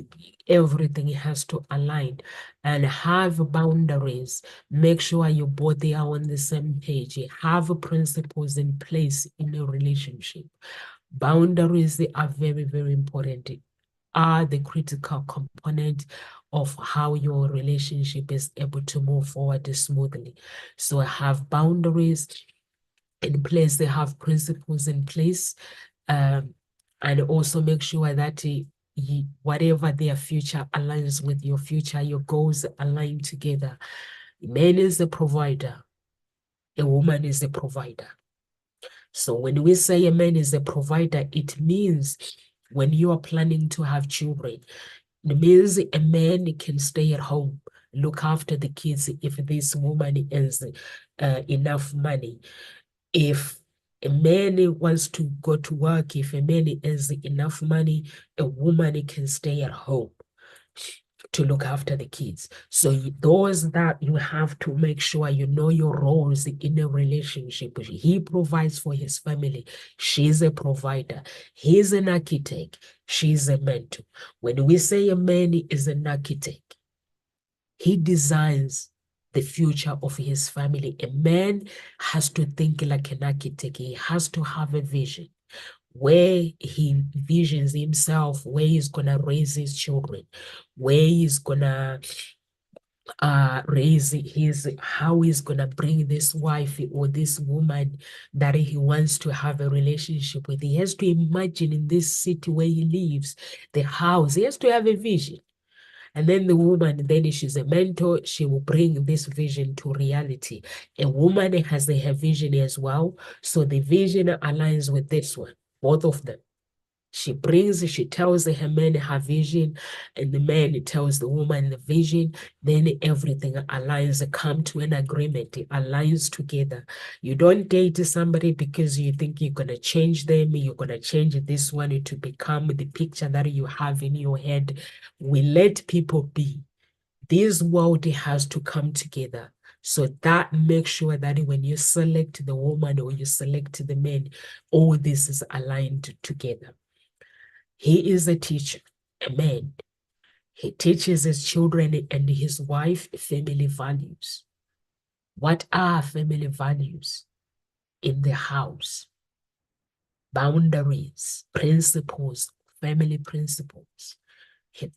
Everything has to align and have boundaries. Make sure you both are on the same page. Have principles in place in a relationship. Boundaries are very, very important, are the critical component of how your relationship is able to move forward smoothly. So have boundaries in place, they have principles in place, and also make sure that whatever their future aligns with your future, your goals align together. Man is the provider, a woman is the provider. So when we say a man is a provider, it means when you are planning to have children, it means a man can stay at home, look after the kids if this woman has enough money. If a man wants to go to work, if a man has enough money, a woman can stay at home to look after the kids. So those that you have to make sure you know your roles in a relationship. He provides for his family. She's a provider. He's an architect. She's a mentor. When we say a man is an architect, he designs the future of his family. A man has to think like an architect. He has to have a vision where he visions himself, where he's gonna raise his children, where he's gonna raise how he's gonna bring this wife or this woman that he wants to have a relationship with. He has to imagine in this city where he lives, the house. He has to have a vision. And then the woman, then she's a mentor, she will bring this vision to reality. A woman has her vision as well. So the vision aligns with this one, both of them. She tells her man her vision, and the man tells the woman the vision. Then everything aligns, come to an agreement, it aligns together. You don't date somebody because you think you're going to change them, you're going to change this one to become the picture that you have in your head. We let people be. This world has to come together. So that makes sure that when you select the woman or you select the man, all this is aligned together. He is a teacher, a man. He teaches his children and his wife family values. What are family values in the house? boundaries, principles, family principles.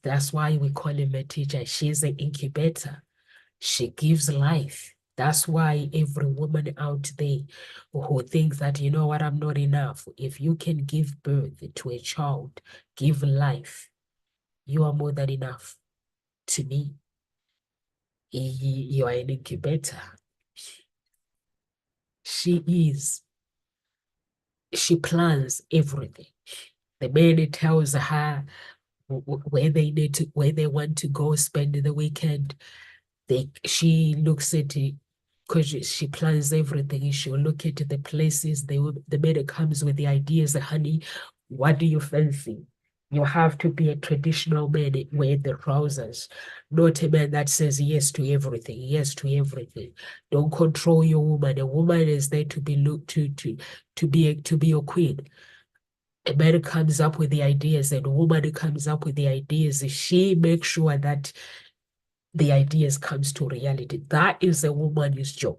That's why we call him a teacher. She's an incubator. She gives life. That's why every woman out there who thinks that, you know what, I'm not enough. If you can give birth to a child, give life, you are more than enough to me. You are an incubator. She is. She plans everything. The man tells her where they need to, where they want to go spend the weekend. She looks at it because she plans everything. She'll look at the places. The man comes with the ideas. Honey, what do you fancy? You have to be a traditional man, wear the trousers, not a man that says yes to everything, yes to everything. Don't control your woman. A woman is there to be looked to be your queen. A man comes up with the ideas and a woman comes up with the ideas. She makes sure that the ideas comes to reality. That is a woman's job,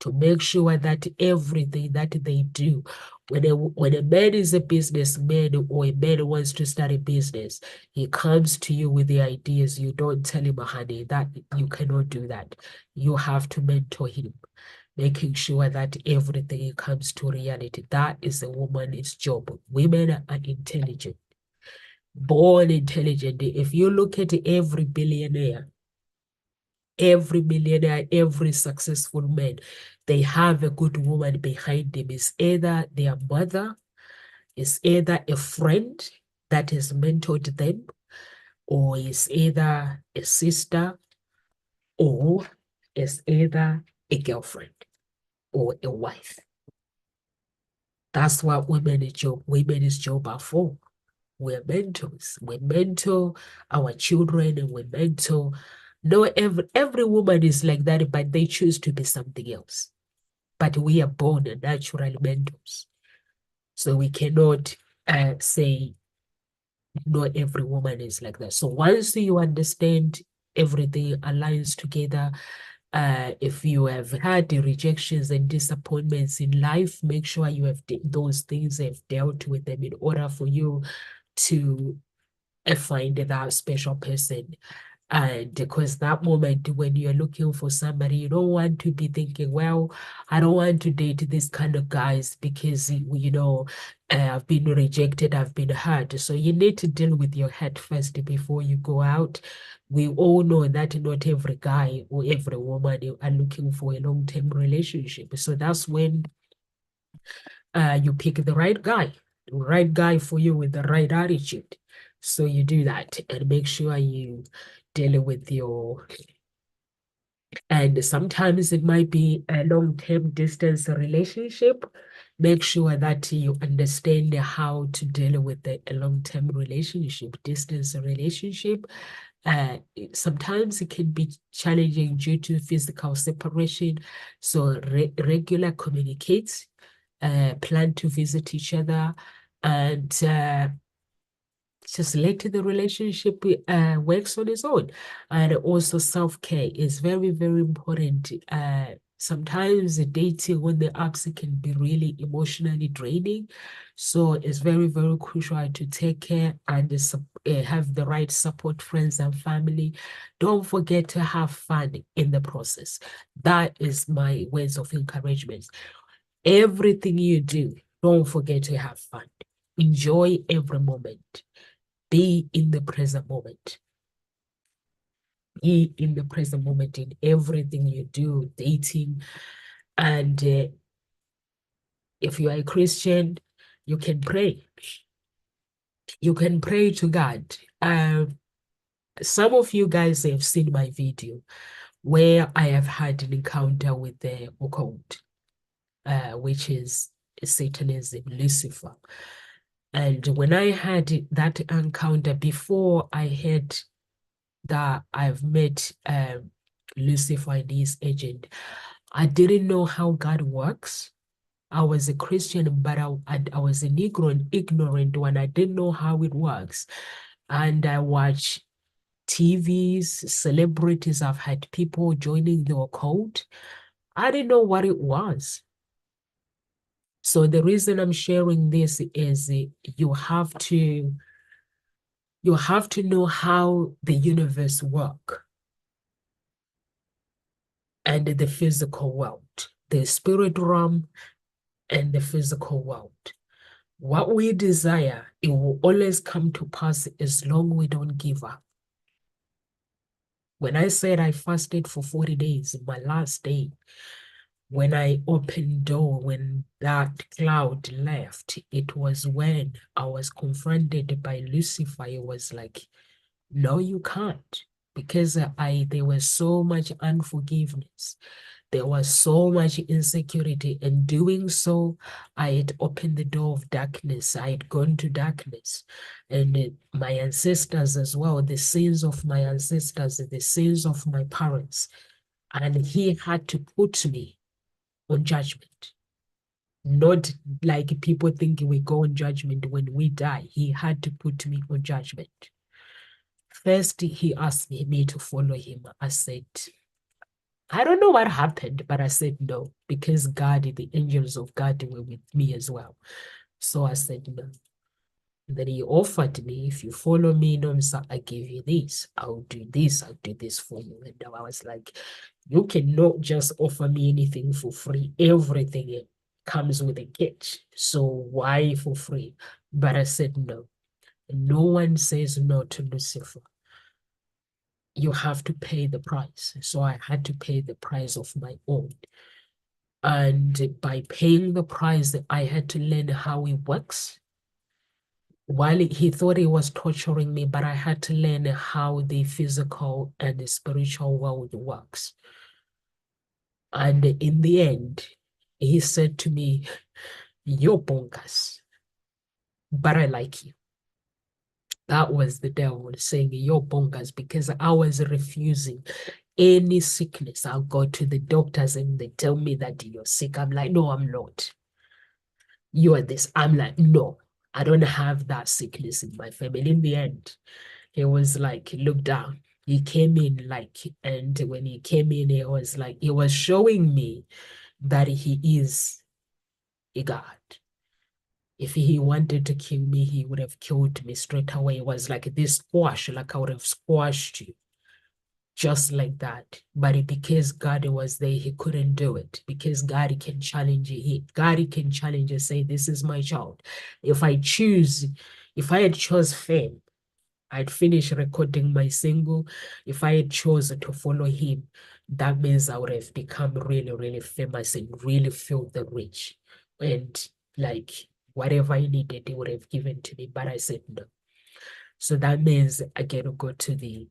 to make sure that everything that they do, when a man is a businessman or a man wants to start a business, he comes to you with the ideas. You don't tell him, honey, that you cannot do that. You have to mentor him, making sure that everything comes to reality. That is a woman's job. Women are intelligent, born intelligent. If you look at every billionaire, every millionaire, every successful man, they have a good woman behind them. It's either their mother, it's either a friend that has mentored them, or it's either a sister, or it's either a girlfriend or a wife. That's what women's job are for. We're mentors. We mentor our children and we mentor. No, every woman is like that, but they choose to be something else. But we are born natural mentors. So we cannot say not every woman is like that. So once you understand everything aligns together, if you have had the rejections and disappointments in life, make sure you have those things have dealt with them in order for you to find that special person. And because that moment when you're looking for somebody, you don't want to be thinking, well, I don't want to date this kind of guys because, I've been rejected, I've been hurt. So you need to deal with your head first before you go out. We all know that not every guy or every woman are looking for a long-term relationship. So that's when you pick the right guy for you with the right attitude. So you do that and make sure you deal with and sometimes it might be a long-term distance relationship. Make sure that you understand how to deal with a long-term relationship, distance relationship. Sometimes it can be challenging due to physical separation. So regular communicate, plan to visit each other, and just let the relationship works on its own. And also self-care is very, very important. Sometimes dating on the apps can be really emotionally draining. So it's very, very crucial to take care and have the right support, friends and family. Don't forget to have fun in the process. That is my words of encouragement. Everything you do, don't forget to have fun. Enjoy every moment. Be in the present moment. Be in the present moment in everything you do, dating. And if you are a Christian, you can pray. You can pray to God. Some of you guys have seen my video where I have had an encounter with the occult, which is Satanism, Lucifer. And when I had that encounter, before I had that I've met Lucifer and his agent, I didn't know how God works. I was a Christian, but I was an ignorant one. I didn't know how it works. And I watch TVs, celebrities. I've had people joining the occult. I didn't know what it was. So the reason I'm sharing this is you have to know how the universe works and the physical world, the spirit realm and the physical world. What we desire, it will always come to pass as long we don't give up. When I said I fasted for 40 days, my last day, when I opened door, when that cloud left, it was when I was confronted by Lucifer. It was like, no, you can't. Because there was so much unforgiveness. There was so much insecurity. And doing so, I had opened the door of darkness. I had gone to darkness. And my ancestors as well, the sins of my ancestors, the sins of my parents. And he had to put me on judgment. Not like people think we go on judgment when we die. He had to put me on judgment. First, he asked me to follow him. I said, I don't know what happened, but I said no, because God, the angels of God were with me as well. So I said no. Then he offered me, if you follow me, Nomsa, I give you this. I'll do this for you. And I was like, you cannot just offer me anything for free. Everything comes with a catch. So why for free? But I said no. No one says no to Lucifer. You have to pay the price. So I had to pay the price of my own. And by paying the price, I had to learn how it works. While he thought he was torturing me, but I had to learn how the physical and the spiritual world works. And in the end, he said to me, you're bonkers, but I like you. That was the devil saying, you're bonkers, because I was refusing any sickness. I'll go to the doctors and they tell me that you're sick. I'm like, no, I'm not. You are this. I'm like, no, I don't have that sickness in my family. In the end, he was like, look down. He came in like, and when he came in, he was like, he was showing me that he is a God. If he wanted to kill me, he would have killed me straight away. It was like this squash, like I would have squashed you just like that. But because God was there, he couldn't do it, because God can challenge you. God can challenge and say, this is my child. If I had chose fame, I'd finish recording my single. If I had chosen to follow him, that means I would have become really, really famous and really feel the rich. And like whatever I needed, he would have given to me. But I said no. So that means I get to go to the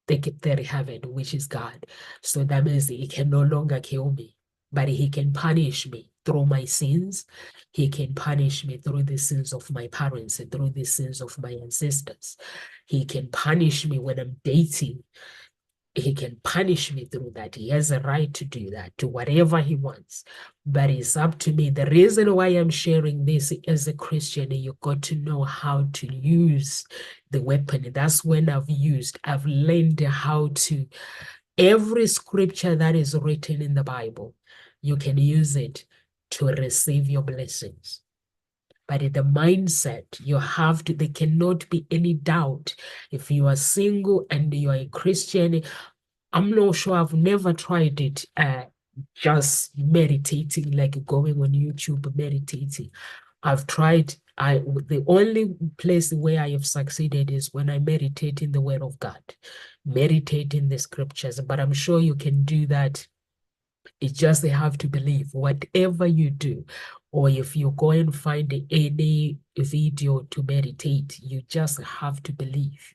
third heaven, which is God. So that means he can no longer kill me, but he can punish me through my sins. He can punish me through the sins of my parents and through the sins of my ancestors. He can punish me when I'm dating. He can punish me through that. He has a right to do that, to whatever he wants. But it's up to me. The reason why I'm sharing this as a Christian, you got to know how to use the weapon. That's when I've learned how to, every scripture that is written in the Bible, you can use it to receive your blessings. But the mindset, you have to, there cannot be any doubt. If you are single and you are a Christian, I'm not sure, I've never tried it, just meditating, like going on YouTube, meditating. I've tried, the only place where I have succeeded is when I meditate in the Word of God, meditate in the scriptures. But I'm sure you can do that. It's just they have to believe whatever you do. Or if you go and find any video to meditate, you just have to believe.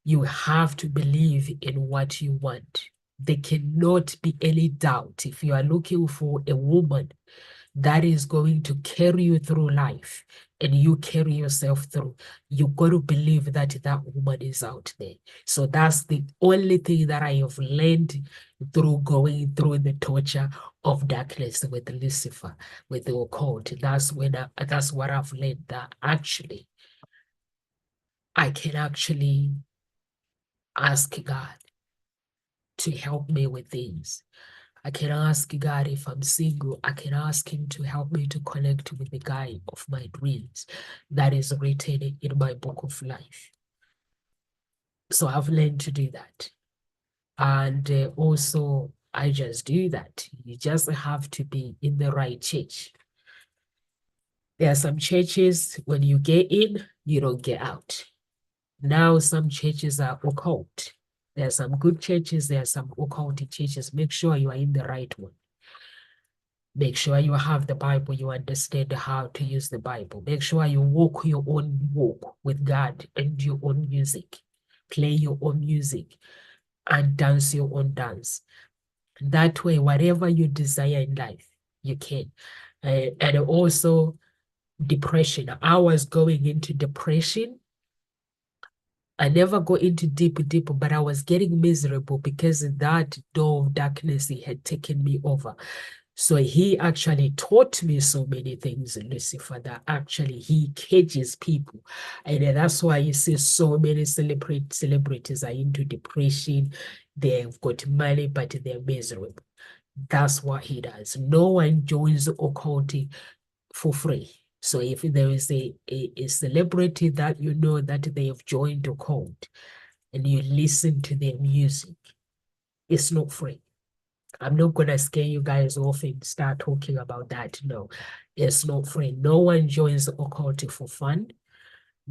You have to believe in what you want. There cannot be any doubt. If you are looking for a woman that is going to carry you through life and you carry yourself through, you got to believe that that woman is out there. So that's the only thing that I have learned through going through the torture of darkness with Lucifer, with the occult. That's what I've learned, that actually I can actually ask God to help me with things. I can ask God if I'm single. I can ask Him to help me to connect with the guy of my dreams that is written in my book of life. So I've learned to do that. And also, I just do that. You just have to be in the right church. There are some churches, when you get in, you don't get out. Now, some churches are occult. There are some good churches, there are some occult churches. Make sure you are in the right one. Make sure you have the Bible, you understand how to use the Bible. Make sure you walk your own walk with God and your own music. Play your own music and dance your own dance. That way, whatever you desire in life, you can. And also, depression. I was going into depression. I never go into deep, but I was getting miserable because that door of darkness he had taken me over. So he actually taught me so many things, Lucifer, that actually he cages people. And that's why you see so many celebrities are into depression. They've got money, but they're miserable. That's what he does. No one joins occultic for free. So if there is a celebrity that you know that they have joined a cult and you listen to their music, it's not free. I'm not going to scare you guys off and start talking about that. No, it's not free. No one joins occult for fun.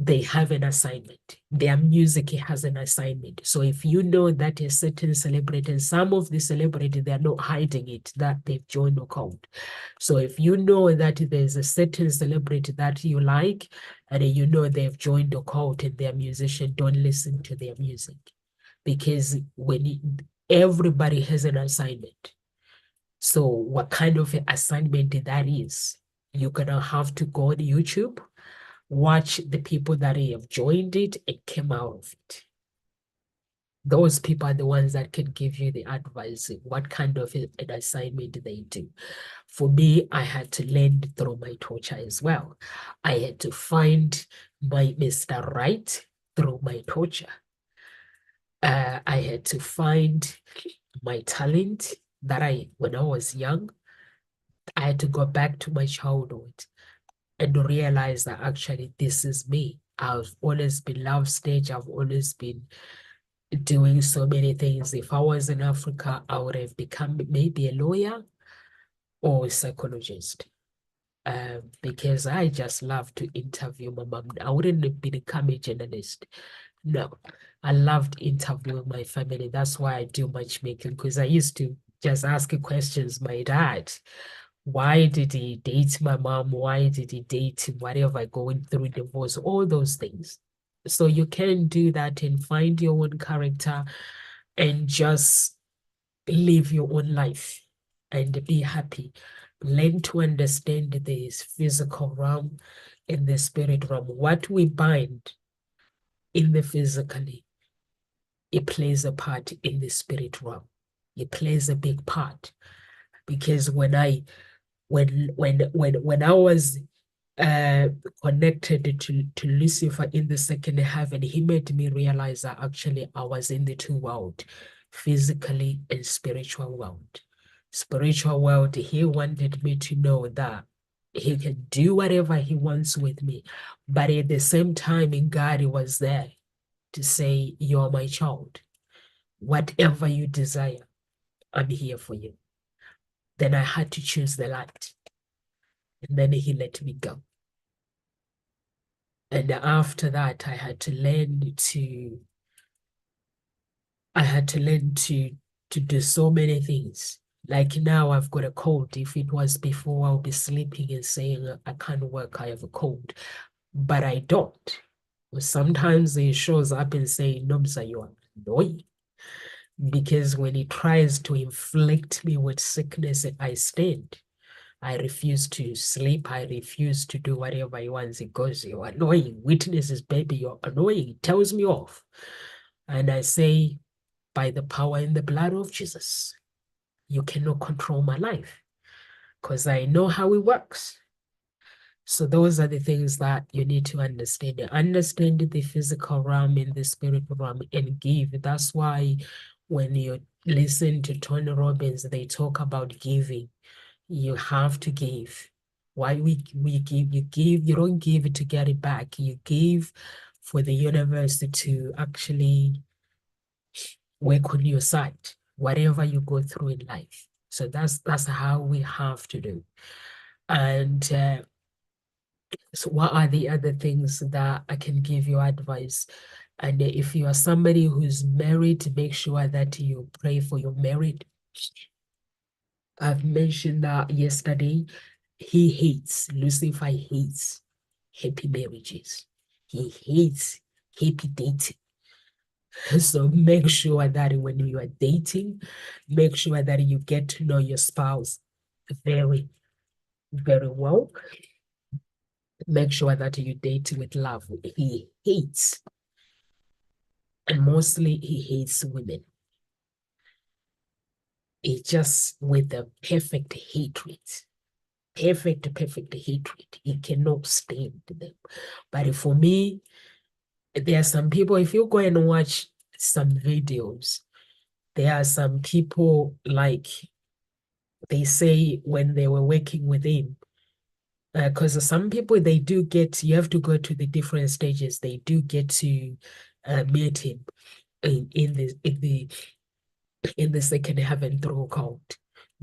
They have an assignment. Their music has an assignment. So if you know that a certain celebrity, and some of the celebrities, they're not hiding it, that they've joined occult. So if you know that there's a certain celebrity that you like, and you know they've joined occult and they're musician, don't listen to their music. Because everybody has an assignment. So what kind of assignment that is, you're gonna have to go on YouTube, watch the people that have joined it and came out of it. Those people are the ones that can give you the advice, what kind of an assignment they do. For me, I had to learn through my torture as well. I had to find my Mr. Right through my torture. I had to find my talent that when I was young, I had to go back to my childhood and realize that actually this is me. I've always been love stage. I've always been doing so many things. If I was in Africa, I would have become maybe a lawyer or a psychologist. Because I just love to interview my mom. I wouldn't have become a journalist. No, I loved interviewing my family. That's why I do matchmaking, because I used to just ask questions. My dad, why did he date my mom? Why did he date whatever, going through divorce, all those things. So you can do that and find your own character and just live your own life and be happy. Learn to understand this physical realm and the spirit realm. What we bind in the physically, it plays a part in the spirit realm. It plays a big part, because when I was connected to Lucifer in the second heaven, he made me realize that actually I was in the two world, physically and spiritual world. Spiritual world, he wanted me to know that he can do whatever he wants with me. But at the same time, God was there to say, you're my child. Whatever you desire, I'm here for you. Then I had to choose the light. And then he let me go. And after that, I had to learn to do so many things. Like now I've got a cold. If it was before, I'll be sleeping and saying, I can't work, I have a cold. But I don't. Sometimes he shows up and saying, Nomsa, you are annoying. Because when he tries to inflict me with sickness, I stand. I refuse to sleep. I refuse to do whatever he wants. He goes, you're annoying. Witnesses, baby, you're annoying. He tells me off. And I say, by the power in the blood of Jesus, you cannot control my life, because I know how it works. So those are the things that you need to understand. Understand the physical realm and the spiritual realm and give. That's why when you're listen to Tony Robbins, they talk about giving. You have to give. Why we give? You don't give it to get it back. You give for the universe to actually work on your side, whatever you go through in life. So that's how we have to do. And so what are the other things that I can give you advice? And if you are somebody who's married, make sure that you pray for your marriage. I've mentioned that yesterday. Lucifer hates happy marriages. He hates happy dating. So make sure that when you are dating, make sure that you get to know your spouse very, very well. Make sure that you date with love. He hates, and mostly he hates women. It's just with the perfect hatred. Perfect hatred. He cannot stand them. But for me, there are some people, if you go and watch some videos, there are some people like they say when they were working with him, because some people they do get, you have to go to the different stages. They do get to meet him in the second heaven through God.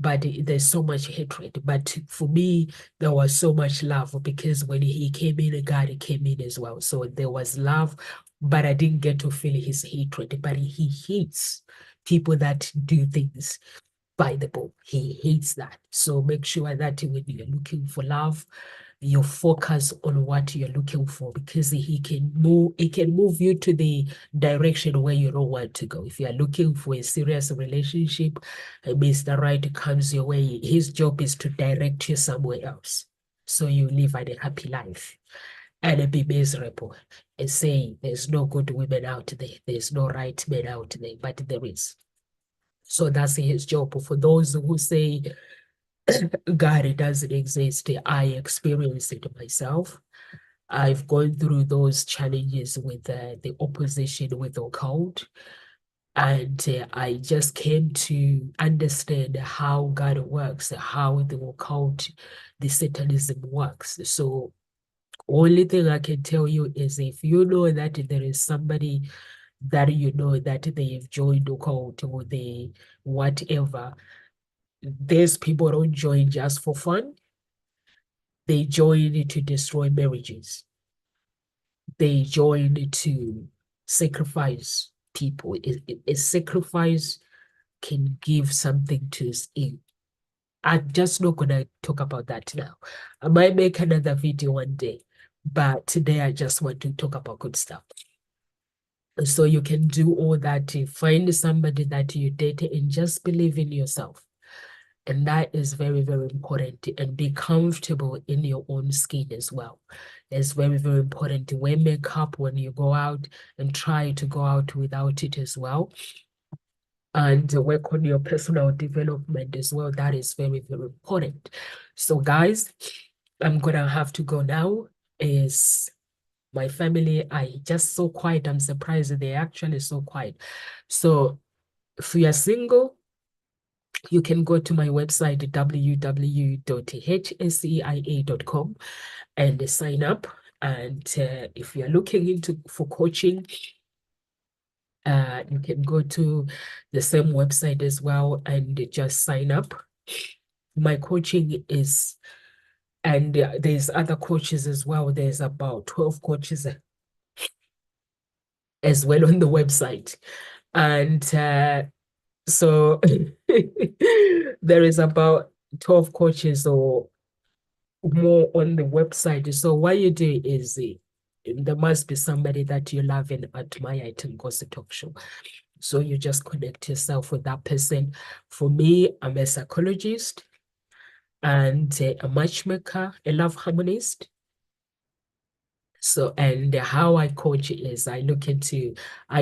But there's so much hatred. But for me, there was so much love because when he came in, God came in as well. So there was love, but I didn't get to feel his hatred. But he hates people that do things by the book. He hates that. So make sure that when you're looking for love, you focus on what you're looking for because he can move you to the direction where you don't want to go. If you're looking for a serious relationship, Mr. Right comes your way. His job is to direct you somewhere else. So you live a happy life and be miserable and say there's no good women out there, there's no right men out there, but there is. So that's his job. For those who say God doesn't exist, I experience it myself. I've gone through those challenges with the opposition with occult, and I just came to understand how God works, how the occult, the Satanism works. So only thing I can tell you is if you know that there is somebody that you know that they've joined occult or they whatever, these people don't join just for fun. They join to destroy marriages. They join to sacrifice people. A sacrifice can give something to it. I'm just not gonna talk about that now. I might make another video one day, but today I just want to talk about good stuff. So you can do all that, find somebody that you date and just believe in yourself. And that is very, very important. And be comfortable in your own skin as well. It's very, very important to wear makeup when you go out and try to go out without it as well. And work on your personal development as well. That is very, very important. So guys, I'm gonna have to go now. Is my family, I just so quiet. I'm surprised they're actually so quiet. So if you are single, you can go to my website, www.hseia.com, and sign up. And if you're looking for coaching, you can go to the same website as well and just sign up. My coaching is, and there's other coaches as well. There's about 12 coaches as well on the website. And so there is about 12 coaches or more on the website. So what you do is there must be somebody that you love and admire at Ngozi Talk Show. So you just connect yourself with that person. For me, I'm a psychologist and a matchmaker, a love harmonist. So, and how I coach is I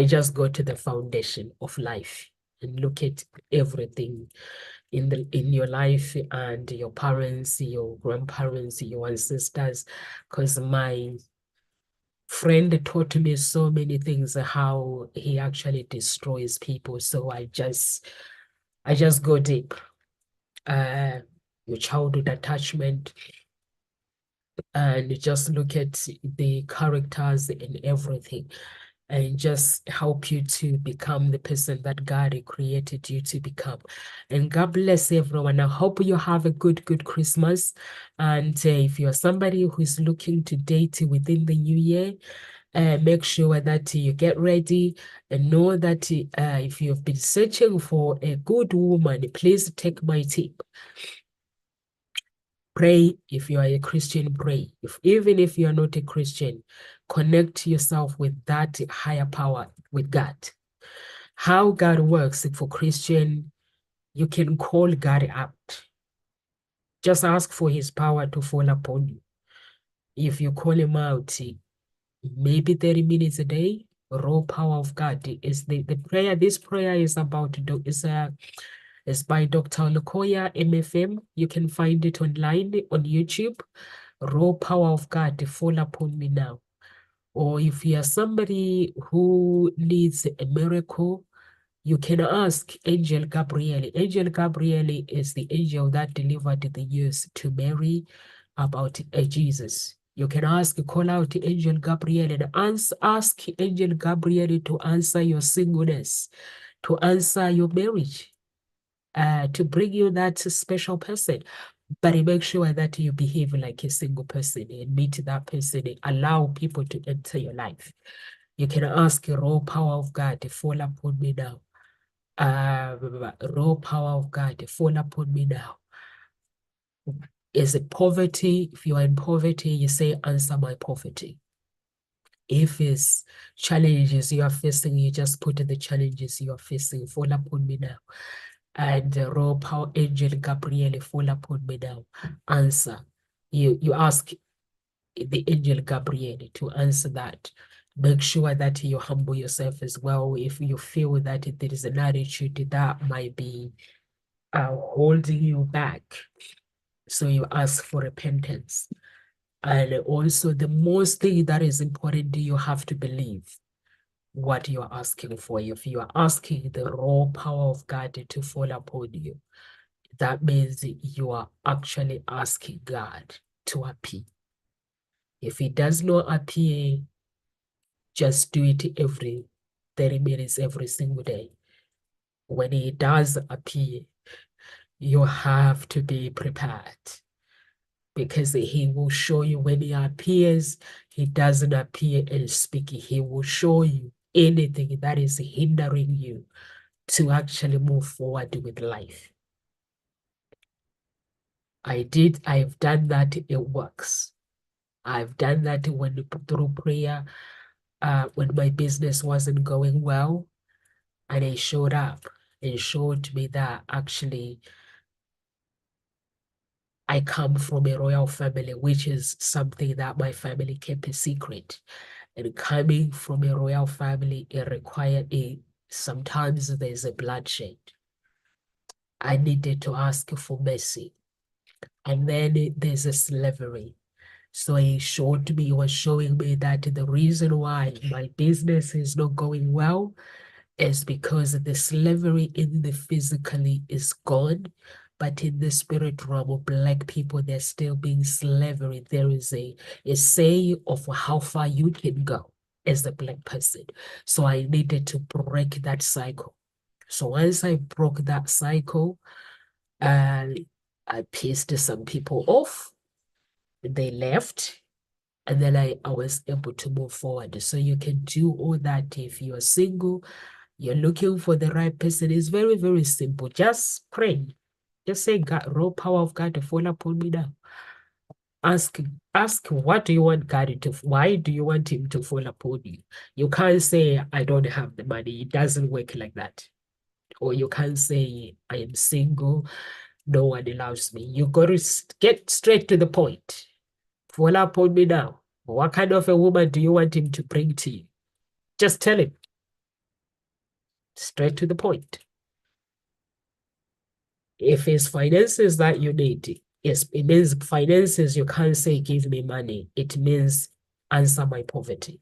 just go to the foundation of life and look at everything in your life and your parents, your grandparents, your ancestors, because Friend taught me so many things, how he actually destroys people. So I just go deep. Your childhood attachment, and just look at the characters and everything, and just help you to become the person that God created you to become. And God bless everyone. I hope you have a good Christmas. And if you're somebody who's looking to date within the new year, make sure that you get ready and know that if you've been searching for a good woman, please take my tip. Pray. If you are a Christian, pray. Even if you are not a Christian, connect yourself with that higher power, with God. How God works for Christian, you can call God out. Just ask for his power to fall upon you. If you call him out, maybe 30 minutes a day, raw power of God is the prayer. This prayer is about, is by Dr. Lukoya MFM. You can find it online on YouTube. Raw power of God, fall upon me now. Or if you are somebody who needs a miracle, you can ask Angel Gabriel. Angel Gabriel is the angel that delivered the news to Mary about Jesus. You can call out Angel Gabriel and ask Angel Gabriel to answer your singleness, to answer your marriage, to bring you that special person. But make sure that you behave like a single person and meet that person and allow people to enter your life. You can ask raw power of God to fall upon me now. Raw power of God to fall upon me now. Is it poverty? If you are in poverty, you say, answer my poverty. If it's challenges you are facing, you just put the challenges you are facing, fall upon me now. And the raw power angel Gabriel, fall upon me now. Answer. You ask the angel Gabriel to answer that. Make sure that you humble yourself as well. If you feel that there is an attitude that might be holding you back, so you ask for repentance. And also, the most thing that is important, you have to believe what you are asking for. If you are asking the raw power of God to fall upon you, that means you are actually asking God to appear. If he does not appear, just do it every 30 minutes, every single day. When he does appear, you have to be prepared, because he will show you when he appears. He doesn't appear and speak. He will show you anything that is hindering you to actually move forward with life. I've done that. It works. I've done that through prayer, when my business wasn't going well, and he showed up and showed me that actually I come from a royal family, which is something that my family kept a secret. And coming from a royal family, it required sometimes there's a bloodshed. I needed to ask for mercy. And then there's a slavery. So he was showing me that the reason why my business is not going well is because the slavery in the physically is gone, but in the spirit realm of Black people, they're still being slavery. There is a say of how far you can go as a Black person. So I needed to break that cycle. So once I broke that cycle, I pissed some people off. They left. And then I was able to move forward. So you can do all that if you're single, you're looking for the right person. It's very, very simple. Just pray. Just say, God, raw power of God to fall upon me now. Ask, what do you want God to, why do you want him to fall upon you? You can't say, I don't have the money. It doesn't work like that. Or you can't say, I am single. No one loves me. You got to get straight to the point. Fall upon me now. What kind of a woman do you want him to bring to you? Just tell him. Straight to the point. If it's finances that you need, it means finances, you can't say, give me money. It means answer my poverty.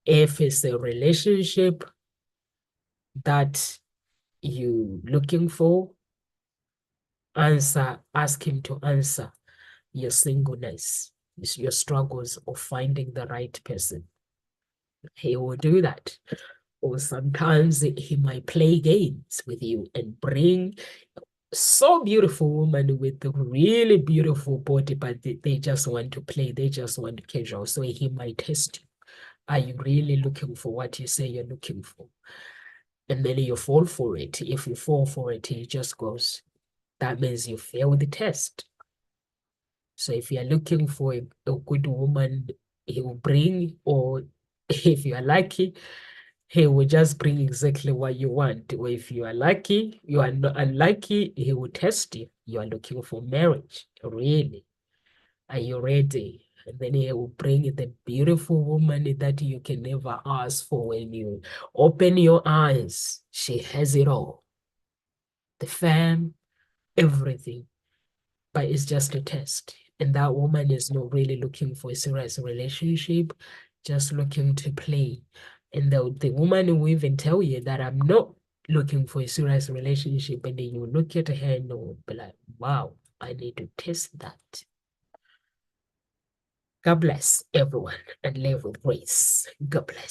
If it's a relationship that you looking for, ask him to answer your singleness, your struggles of finding the right person. He will do that. Or sometimes he might play games with you and bring so beautiful woman with a really beautiful body, but they just want to play. They just want casual. So he might test you. Are you really looking for what you say you're looking for? And then you fall for it. If you fall for it, he just goes, that means you failed the test. So if you're looking for a good woman, he will bring, or if you are lucky, he will just bring exactly what you want. Or if you are lucky, you are not unlucky, he will test you. You are looking for marriage, really. Are you ready? And then he will bring the beautiful woman that you can never ask for. When you open your eyes, she has it all. The fam, everything. But it's just a test. And that woman is not really looking for a serious relationship, just looking to play. And the woman will even tell you that I'm not looking for a serious relationship. And then you look at her and you'll be like, wow, I need to test that. God bless everyone and live with grace. God bless.